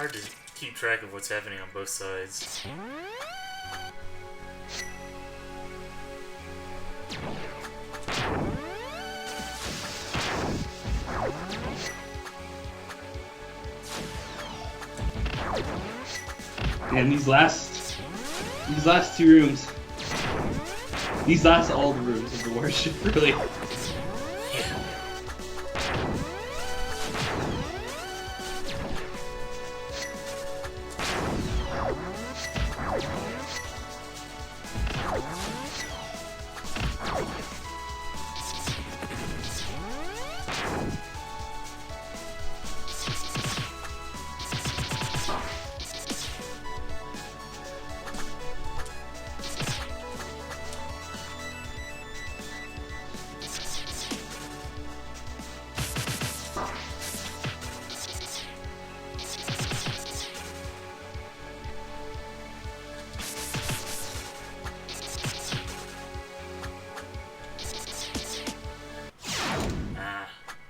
hard to keep track of what's happening on both sides. And these last two rooms, all the rooms of the worship, really. Yeah.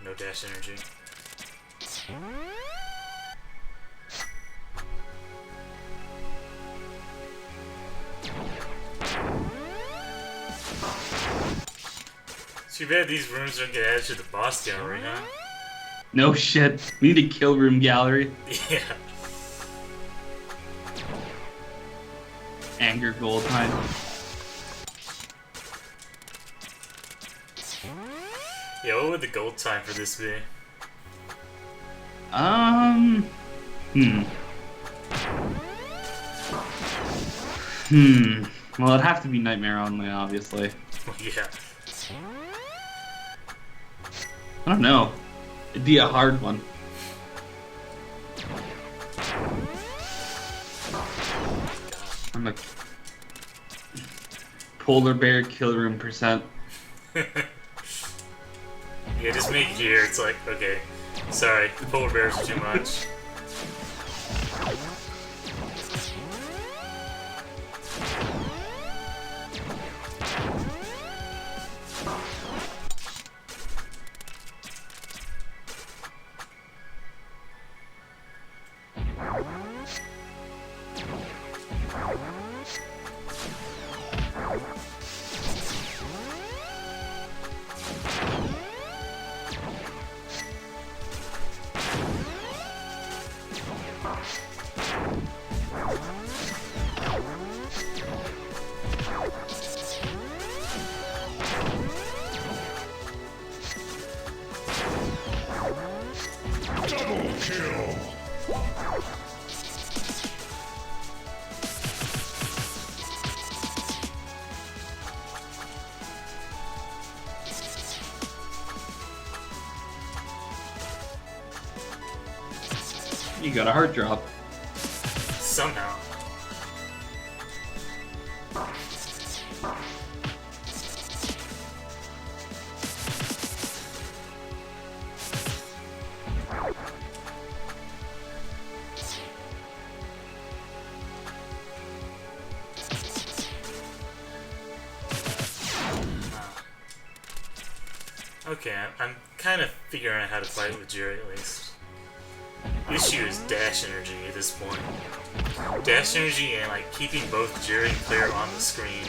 No dash energy. Too bad these rooms don't get added to the boss gallery, huh? No shit. We need a kill room gallery. Yeah. Anger gold time. Yeah, what would the gold time for this be? Well, it'd have to be nightmare only, obviously. Yeah. I don't know. It'd be a hard one. I'm a polar bear kill room percent. Yeah, just make it here. It's like, okay, sorry, the polar bears are too much. Double kill. You got a heart drop. Somehow. Okay, I'm kind of figuring out how to fight with Jerry at least. The issue is dash energy at this point. Dash energy and like keeping both Jerry and Claire on the screen.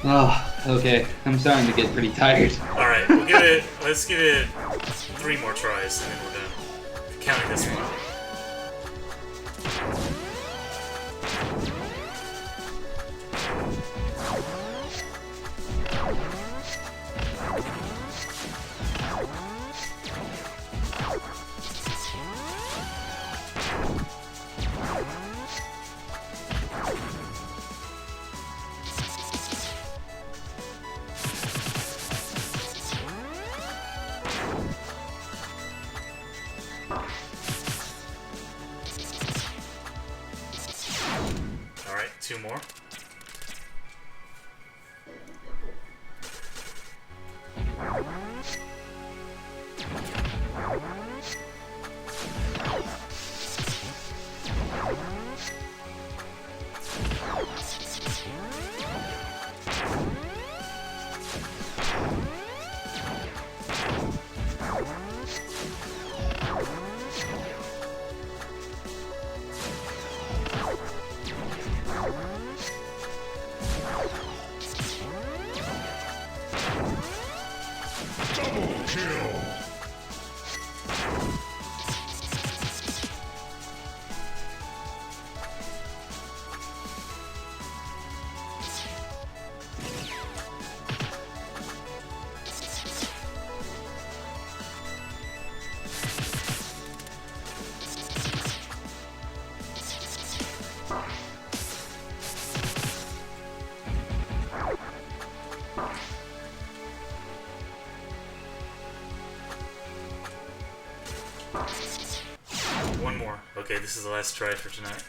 Oh, okay. I'm starting to get pretty tired. Alright, let's give it 3 more tries and then we're done. Counting this one. Alright, 2 more. Double kill. One more. Okay, this is the last try for tonight.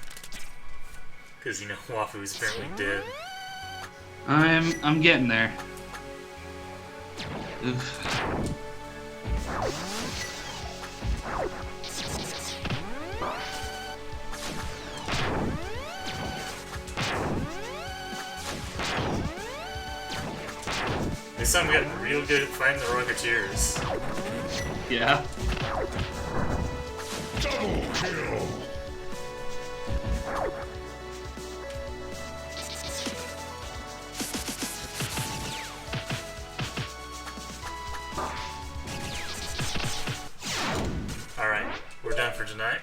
Because you know Wafu is apparently dead. I'm getting there. Oof. This time we got real good at fighting the Rocketeers. Yeah. Double kill. Alright, we're done for tonight.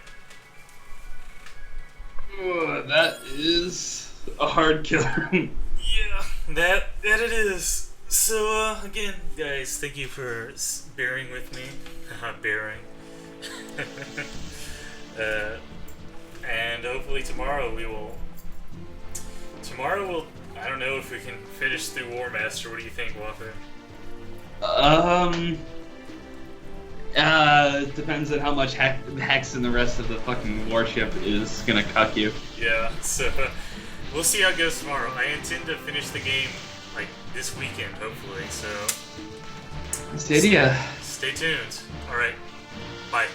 That is a hard killer. Yeah, that it is. So, again, guys, thank you for bearing with me. Bearing. And hopefully tomorrow I don't know if we can finish through War Master. What do you think, Wafu? Depends on how much Hex and the rest of the fucking warship is gonna cuck you. Yeah, so we'll see how it goes tomorrow. I intend to finish the game, like, this weekend, hopefully, so Stadia. stay tuned. Alright, bye.